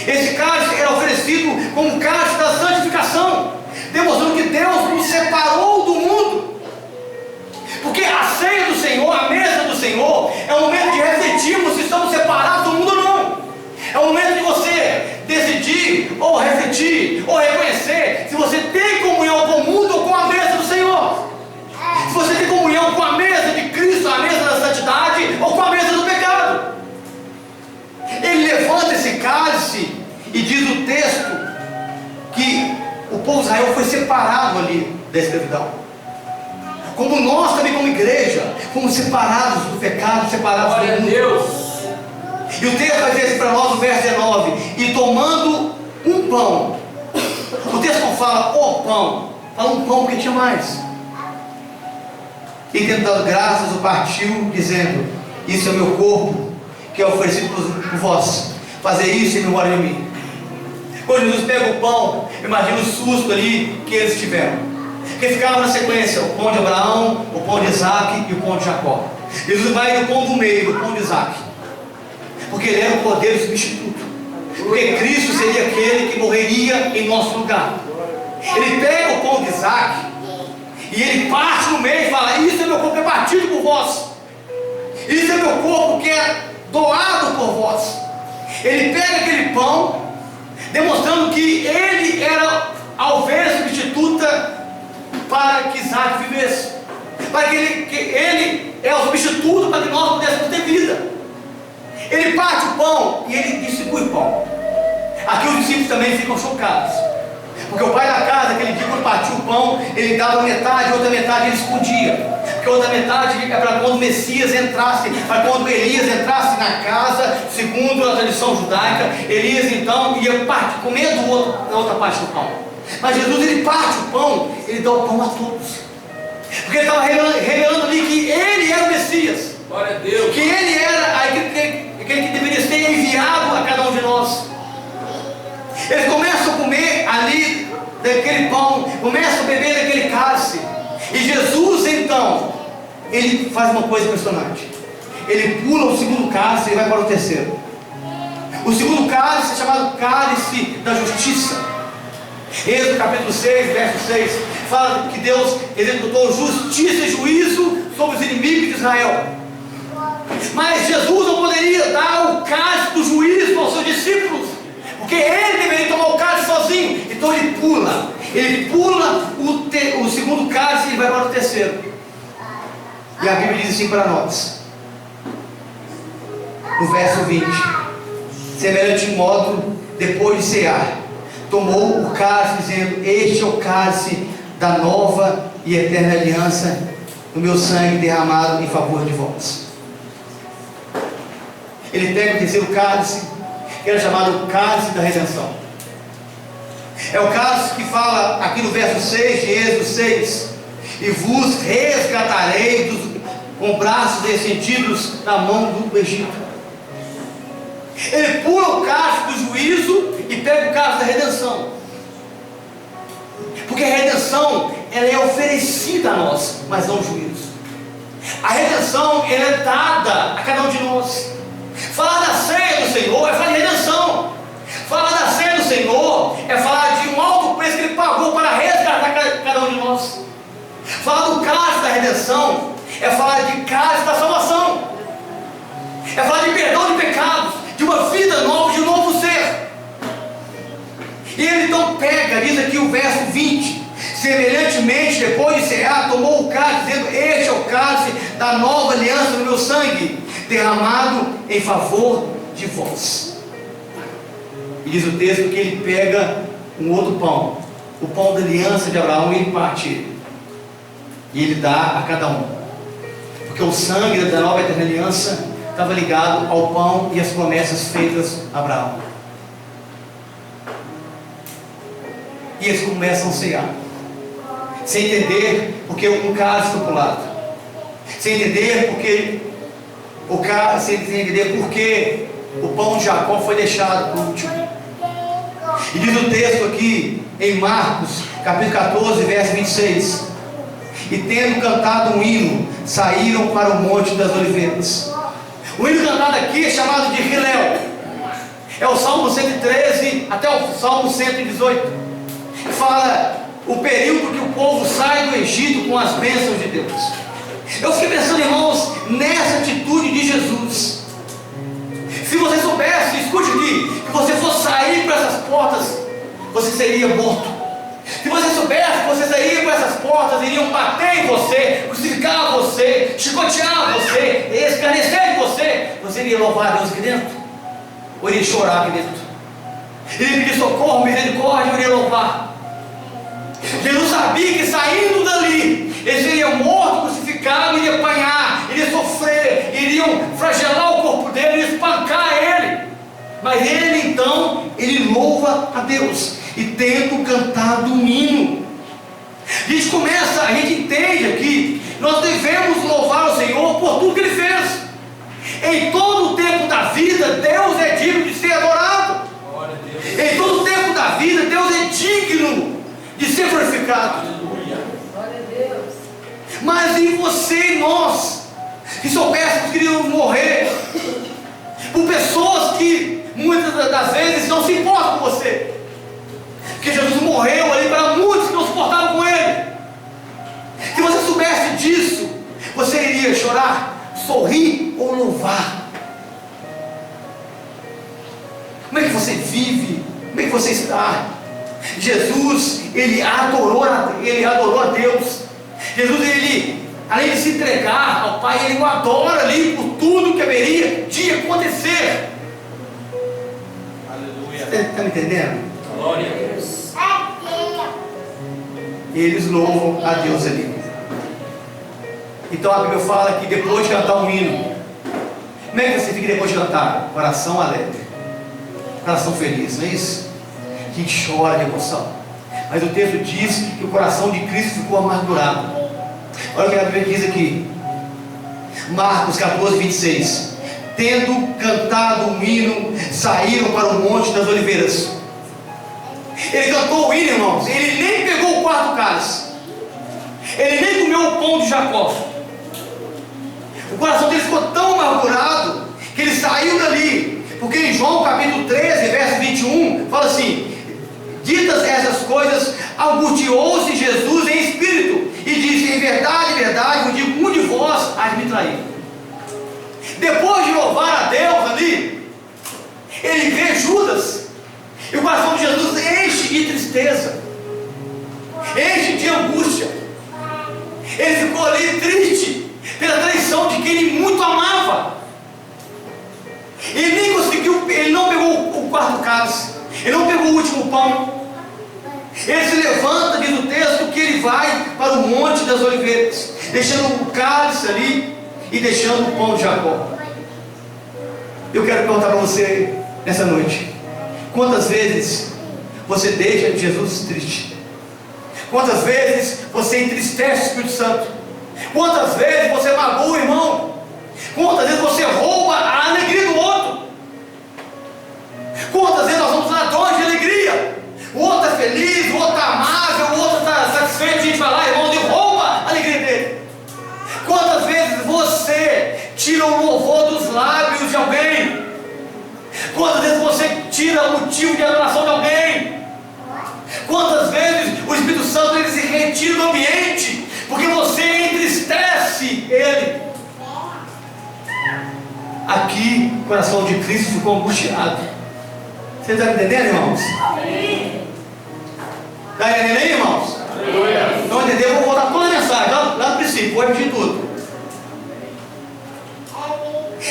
Esse cálice era oferecido como cálice da santificação, demonstrando que Deus nos separou do mundo. Porque a ceia do Senhor, a mesa do Senhor, é um momento de refletirmos se estamos separados do mundo ou não. É um momento de você decidir, ou refletir, ou reconhecer separado ali da escravidão. Como nós também, como igreja, fomos separados do pecado, separados Glória do a mundo. Deus. E o texto vai dizer para nós no verso 19: e tomando um pão, o texto não fala o pão, fala um pão porque tinha mais. E tendo dado graças, o partiu, dizendo: isso é o meu corpo, que é oferecido por vós, fazer isso em memória de mim. Quando Jesus pega o pão, imagina o susto ali que eles tiveram, porque ficava na sequência o pão de Abraão, o pão de Isaac e o pão de Jacó. Jesus vai no pão do meio, o pão de Isaac, porque ele era o cordeiro substituto, porque Cristo seria aquele que morreria em nosso lugar. Ele pega o pão de Isaac e ele parte no meio e fala: isso é meu corpo, que é partido por vós, isso é meu corpo que é doado por vós. Ele pega aquele pão, demonstrando que ele era a ovelha substituta para que Isaac vivesse, para que ele é o substituto para que nós pudéssemos ter vida. Ele parte o pão e ele distribui o pão. Aqui os discípulos também ficam chocados, porque o pai da casa, aquele dia, quando partiu o pão, ele dava metade, outra metade ele escondia, porque outra metade é para quando o Messias entrasse, para quando Elias entrasse na casa, segundo a tradição judaica. Elias então ia comer da outra parte do pão. Mas Jesus, ele parte o pão, ele dá o pão a todos, porque ele estava revelando ali que ele era o Messias. Glória a Deus. Que ele era aquele que deveria ser enviado a cada um de nós. Eles começam a comer ali daquele pão, começam a beber daquele cálice. E Jesus então, ele faz uma coisa impressionante. Ele pula o segundo cálice e vai para o terceiro. O segundo cálice é chamado cálice da justiça. Êxodo capítulo 6, verso 6, fala que Deus executou justiça e juízo sobre os inimigos de Israel. Mas Jesus não poderia dar o cálice do juízo aos seus discípulos, porque ele deveria tomar o cálice sozinho. Então ele pula o segundo cálice e vai para o terceiro. E a Bíblia diz assim para nós, no verso 20: semelhante modo, depois de cear, tomou o cálice, dizendo: este é o cálice da nova e eterna aliança, no meu sangue derramado em favor de vós. Ele pega o terceiro cálice, que era chamado cálice da redenção. É o cálice que fala aqui no verso 6 de Êxodo 6: e vos resgatarei com braços estendidos na mão do Egito. Ele pula o cálice do juízo e pega o cálice da redenção, porque a redenção, ela é oferecida a nós, mas não o juízo. A redenção, ela é dada a cada um de nós. Falar da ceia do Senhor é falar de redenção. Falar da ceia do Senhor é falar de um alto preço que Ele pagou para resgatar cada um de nós. Falar do cálice da redenção é falar de cálice da salvação, é falar de perdão de pecados, de uma vida nova, de um novo ser. E ele então pega, diz aqui o verso 20: semelhantemente, depois de cear, tomou o cálice, dizendo: este é o cálice da nova aliança no meu sangue, derramado em favor de vós. E diz o texto que ele pega um outro pão, o pão da aliança de Abraão, e ele parte ele, e ele dá a cada um, porque o sangue da nova e eterna aliança estava ligado ao pão e às promessas feitas a Abraão. E eles começam a cear, sem entender porque um cálice foi pulado, sem entender porque sem entender porque o pão de Jacó foi deixado por último. E diz o texto aqui em Marcos capítulo 14, verso 26: e tendo cantado um hino, saíram para o monte das oliveiras. O hino cantado aqui é chamado de Hilel. É o Salmo 113 até o Salmo 118, que fala o período que o povo sai do Egito com as bênçãos de Deus. Eu fiquei pensando, irmãos, nessa atitude de Jesus. Se você soubesse, escute aqui, que você fosse sair por essas portas, você seria morto. Se você soubesse que você sairia por essas portas, iriam bater em você, crucificar você, chicotear você, escarnecer de você, você iria louvar a Deus aqui dentro? Ou iria chorar aqui dentro? Iria pedir socorro, misericórdia, ou iria louvar? sabia que saindo dali, ele seria morto, crucificado, iria apanhar, iria sofrer, iriam flagelar o corpo dele, iriam espancar ele. Mas ele então, ele louva a Deus, e tendo cantado um hino. A gente entende aqui, nós devemos louvar o Senhor por tudo que Ele fez. Em todo o tempo da vida, Deus é digno de ser adorado. Em todo o tempo da vida, Deus é digno de ser glorificado. Mas em você e nós, que soubéssemos que iríamos morrer por pessoas que muitas das vezes não se importam com você, porque Jesus morreu ali para muitos que não se importavam com Ele. Se você soubesse disso, você iria chorar, sorrir ou louvar? Como é que você vive? Como é que você está? Jesus, ele adorou a Deus. Jesus, ele, além de se entregar ao Pai, ele o adora ali por tudo que haveria de acontecer. Aleluia. Você está me entendendo? Glória a Deus. Eles louvam a Deus ali. Então a Bíblia fala que depois de cantar um hino, como é que você fica depois de cantar? Coração alegre, coração feliz, não é isso? A gente chora de emoção. Mas o texto diz que o coração de Cristo ficou amargurado. Olha o que a Bíblia diz aqui, Marcos 14, 26. Tendo cantado um hino, saíram para o Monte das Oliveiras. Ele cantou o hino, irmãos. Ele nem pegou o quarto cálice, ele nem comeu o pão de Jacó. O coração dele ficou tão amargurado que ele saiu dali. Porque em João capítulo 13, verso 21, fala assim: ditas essas coisas, angustiou-se Jesus em espírito e disse: em verdade, verdade, eu digo, um de vós há de me trair. Depois de louvar a Deus ali, ele vê Judas, e o coração de Jesus enche de tristeza, enche de angústia. Ele ficou ali triste pela traição de quem ele muito amava. Ele nem conseguiu, ele não pegou o quarto cálice, ele não pegou o último pão. Ele se levanta, diz o texto, que ele vai para o Monte das Oliveiras, deixando o cálice ali e deixando o pão de Jacó. Eu quero perguntar para você nessa noite: quantas vezes você deixa Jesus triste? Quantas vezes você entristece o Espírito Santo? Quantas vezes você magoa o irmão? Quantas vezes você rouba a alegria do outro? Quantas vezes nós somos ladrões de alegria? O outro está feliz, o outro está amável, o outro está satisfeito, a gente vai lá, irmão, e rouba a alegria dele. Quantas vezes você tira o louvor dos lábios de alguém? Quantas vezes você tira o motivo de adoração de alguém? Quantas vezes o Espírito Santo ele se retira do ambiente porque você entristece ele? Aqui o coração de Cristo ficou angustiado. Você está entendendo, irmãos? Está entendendo aí, irmãos? Não entendeu? Eu vou voltar toda a mensagem lá no princípio, vou repetir tudo.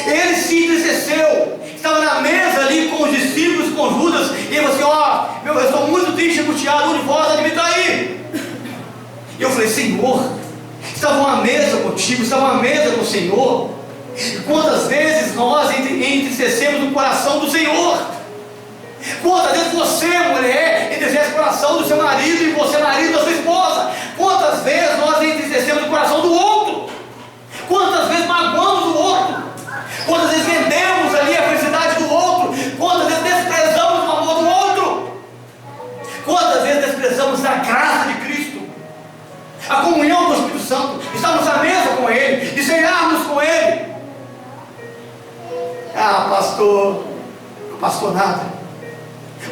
Ele se entristeceu, estava na mesa ali com os discípulos, com Judas, e ele falou assim: ó, eu estou muito triste, angustiado, um de vós há de me trair. E eu falei: Senhor, estava uma mesa contigo, estava uma mesa com o Senhor. E quantas vezes nós entristecemos o coração do Senhor? Quantas vezes você, mulher, entristece o coração do seu marido, e você, marido, da sua esposa? Quantas vezes nós entristecemos o coração do outro? Quantas vezes magoamos o outro? Quantas vezes vendemos ali a felicidade do outro? Quantas vezes desprezamos o amor do outro? Quantas vezes desprezamos a graça de Cristo, a comunhão do Espírito Santo, estamos à mesa com Ele, de ceiarmos com Ele? Ah, pastor nada.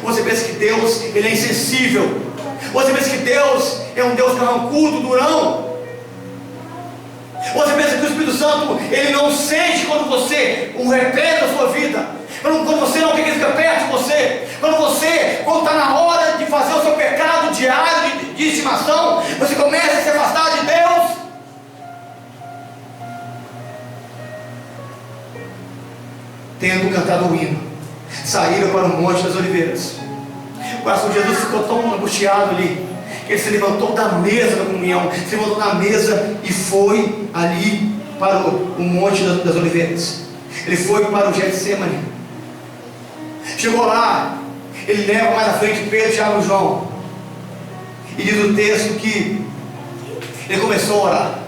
Você pensa que Deus ele é insensível? Você pensa que Deus é um Deus carrancudo, durão? Você pensa que o Espírito Santo ele não sente quando você o repete na sua vida? Quando você não quer que ele fique perto de você? Quando está na hora de fazer o seu pecado diário de estimação, você começa a se afastar de Deus? Tendo cantado o hino, saíram para o Monte das Oliveiras. coração de Jesus ficou tão angustiado ali, que ele se levantou da mesa da comunhão, se levantou da mesa e foi ali para o Monte das Oliveiras. Ele foi para o Getsemane. Chegou lá, ele leva mais à frente Pedro, Tiago e João. E diz o texto que ele começou a orar.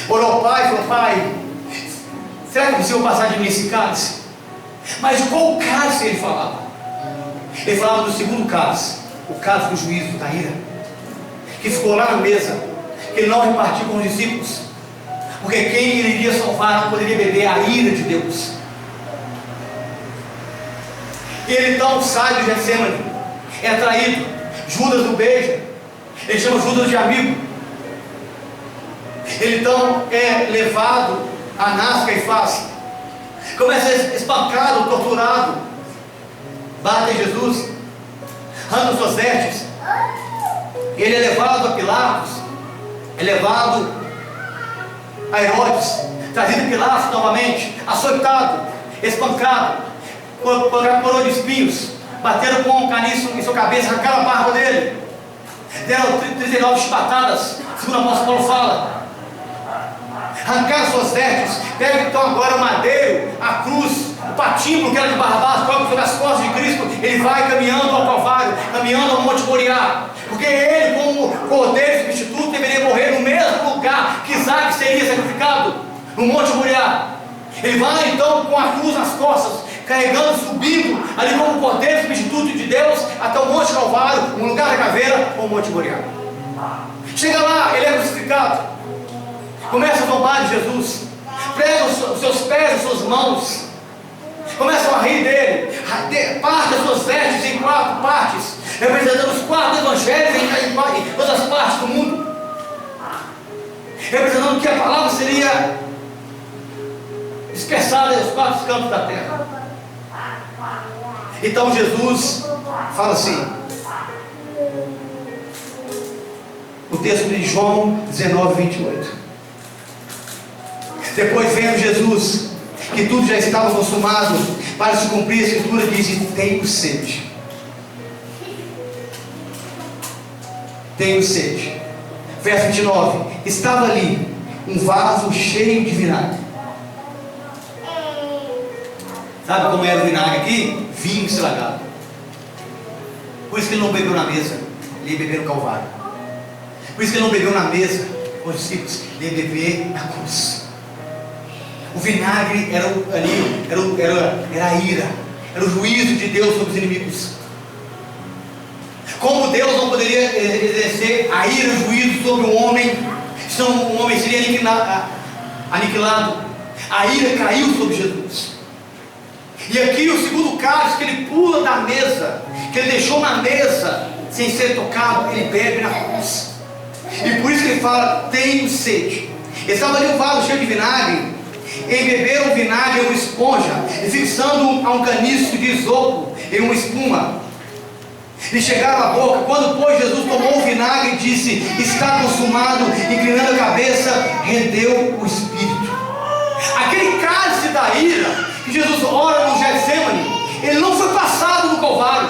Orou ao Pai e falou: Pai, será que é possível passar de mim esse cálice? Mas de qual cálice ele falava? Ele falava do segundo cálice, o cálice do juízo, da ira, que ficou lá na mesa, que ele não repartiu com os discípulos, porque quem ele iria salvar não poderia beber a ira de Deus. E ele então sai do Getsemane, é traído, Judas o beija, ele chama Judas de amigo. Ele então é levado a Anás e Caifás, começa a ser espancado, torturado, bate em Jesus, arranca suas vestes. Ele é levado a Pilatos, é levado a Herodes, trazido a Pilatos novamente, açoitado, espancado, coroa de espinhos, bateram com um caniço em sua cabeça, arrancaram a barba dele, deram 39 chibatadas, segundo o apóstolo Paulo fala, arrancaram suas vestes, pegam então agora o madeiro, a cruz, o patíbulo que era de Barrabás, coloca sobre as costas de Cristo, ele vai caminhando ao Calvário, caminhando ao Monte Moriá, porque ele, como cordeiro substituto, deveria morrer no mesmo lugar que Isaac seria sacrificado, no Monte Moriá. Ele vai então com a cruz nas costas, carregando, subindo ali como cordeiro substituto de Deus até o Monte Calvário, um lugar da caveira, ou o Monte Moriá. Chega lá, ele é crucificado, começa a zombar de Jesus, prega os seus pés, as suas mãos, começam a rir dele, parte as suas vestes em 4 partes, representando os 4 evangelhos em todas as partes do mundo, representando que a palavra seria dispersada aos 4 cantos da terra. Então Jesus fala assim, o texto de João 19, 28. Depois, vendo Jesus que tudo já estava consumado, para se cumprir a escritura, diz: tenho sede. Tenho sede. Verso 29. Estava ali um vaso cheio de vinagre. Sabe como era o vinagre aqui? Vinho estragado. Por isso que ele não bebeu na mesa, ele ia beber no Calvário. Por isso que ele não bebeu na mesa com os discípulos, ele ia beber na cruz. O vinagre era a ira, era o juízo de Deus sobre os inimigos. Como Deus não poderia exercer a ira e o juízo sobre o homem, senão o homem seria aniquilado. A ira caiu sobre Jesus. E aqui o segundo cálice, que ele pula da mesa, que ele deixou na mesa sem ser tocado, ele bebe na cruz. E por isso que ele fala: tenho sede. Estava ali um vaso cheio de vinagre, embeberam o vinagre em uma esponja, e fixando a um caniço de isopo em uma espuma, lhe chegaram à boca. Quando, pois, Jesus tomou o vinagre e disse: está consumado, inclinando a cabeça, rendeu o espírito. Aquele cálice da ira que Jesus ora no Getsemane, ele não foi passado no Calvário.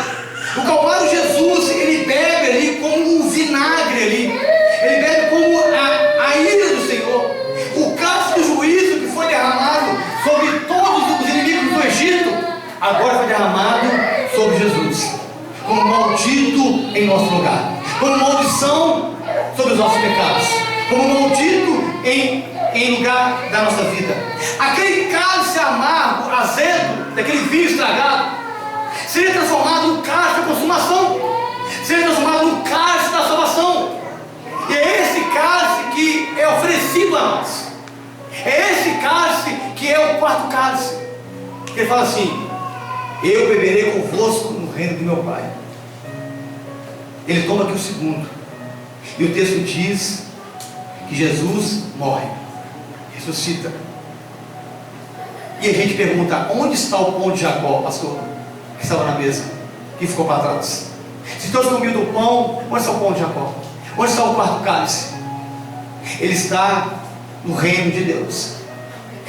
O Calvário, Jesus, ele bebe ali como um vinagre ali, ele bebe como a ira do Senhor. O cálice do juízo que foi derramado sobre todos os inimigos do Egito, agora foi derramado sobre Jesus, como maldito em nosso lugar, como maldição sobre os nossos pecados, como maldito em lugar da nossa vida. Aquele cálice amargo, azedo, daquele vinho estragado, seria transformado no cálice da consumação, seria transformado no cálice da salvação. E é esse cálice que é oferecido a nós. É esse cálice que é o 4º cálice. Ele fala assim: eu beberei convosco no reino do meu Pai. Ele toma aqui o segundo. E o texto diz que Jesus morre, ressuscita. E a gente pergunta: onde está o pão de Jacó, pastor? Que estava na mesa, que ficou para trás. Se todos comiam do pão, onde está o pão de Jacó? Onde está o 4º cálice? Ele está no reino de Deus.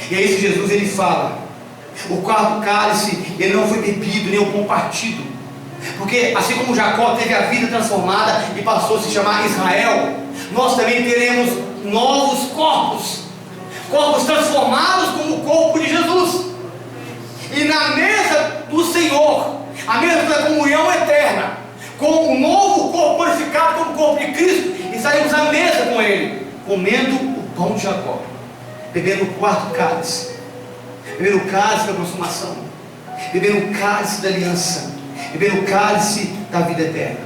E é isso que Jesus ele fala. O 4º cálice, ele não foi bebido, nem o pão partido, Porque assim como Jacó teve a vida transformada e passou a se chamar Israel, nós também teremos novos corpos, corpos transformados como o corpo de Jesus. E na mesa do Senhor, a mesa da comunhão eterna, com o novo corpo purificado como o corpo de Cristo, estaremos à mesa com Ele, comendo o pão de Jacó, bebendo o quarto cálice, bebendo o cálice da consumação, bebendo o cálice da aliança, bebendo o cálice da vida eterna.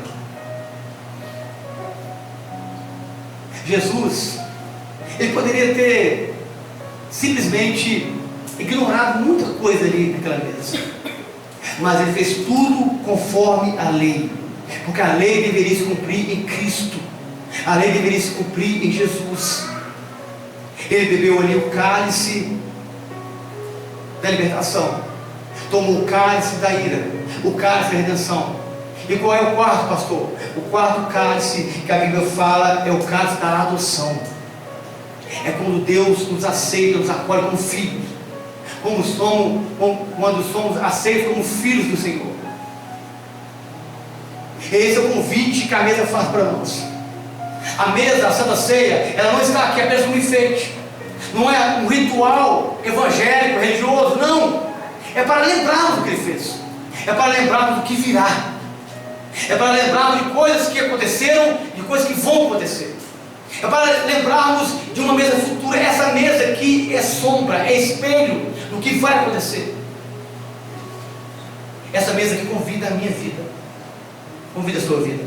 Jesus, Ele poderia ter simplesmente ignorado muita coisa ali naquela mesa, mas Ele fez tudo conforme a lei, porque a lei deveria se cumprir em Cristo, a lei deveria se cumprir em Jesus. Ele bebeu ali o cálice da libertação, tomou o cálice da ira, o cálice da redenção. E qual é o quarto, pastor? O quarto cálice que a Bíblia fala é o cálice da adoção. É quando Deus nos aceita, nos acolhe como filhos, quando somos aceitos como filhos do Senhor. Esse é o convite que a mesa faz para nós. A mesa, a Santa Ceia, ela não está aqui apenas como enfeite, não é um ritual evangélico, religioso, não. É para lembrarmos do que Ele fez, é para lembrarmos do que virá, é para lembrarmos de coisas que aconteceram, de coisas que vão acontecer, é para lembrarmos de uma mesa futura. Essa mesa aqui é sombra, é espelho do que vai acontecer. Essa mesa aqui convida a minha vida, convida a sua vida.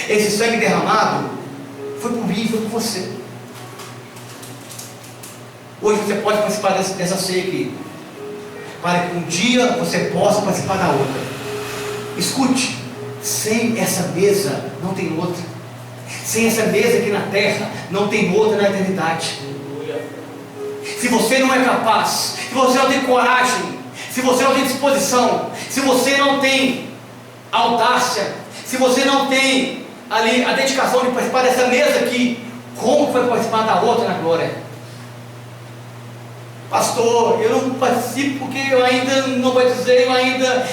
Esse sangue derramado foi por mim, foi por você. Hoje você pode participar dessa ceia aqui, para que um dia você possa participar da outra. Escute, sem essa mesa não tem outra. Sem essa mesa aqui na terra não tem outra na eternidade. Se você não é capaz, se você não tem coragem, se você não tem disposição, se você não tem audácia, se você não tem ali a dedicação de participar dessa mesa aqui, como vai participar da outra na glória? Pastor, eu não participo porque eu ainda não batizei, eu ainda,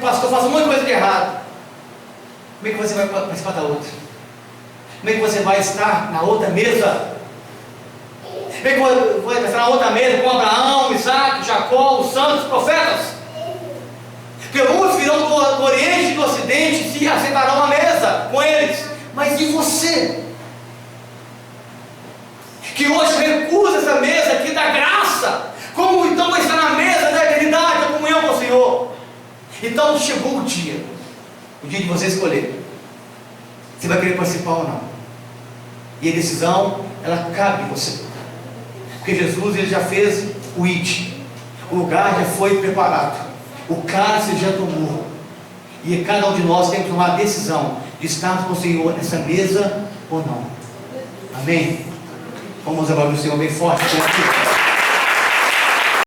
pastor, faço um monte de coisa de errado. Como é que você vai participar da outra? Como é que você vai estar na outra mesa? Como é que você vai estar na outra mesa com Abraão, Isaac, Jacó, os santos, os profetas? Porque muitos virão do Oriente e do Ocidente e se assentarão à mesa com eles. Mas e você? Que hoje recusa essa mesa aqui da graça, como então vai estar na mesa da eternidade, da comunhão com o Senhor? Então chegou o dia de você escolher se vai querer participar ou não. E a decisão, ela cabe em você, porque Jesus, Ele já fez o id, o lugar já foi preparado, o cálice já tomou, e cada um de nós tem que tomar a decisão de estarmos com o Senhor nessa mesa ou não. Amém? Vamos aplaudir o Senhor bem forte.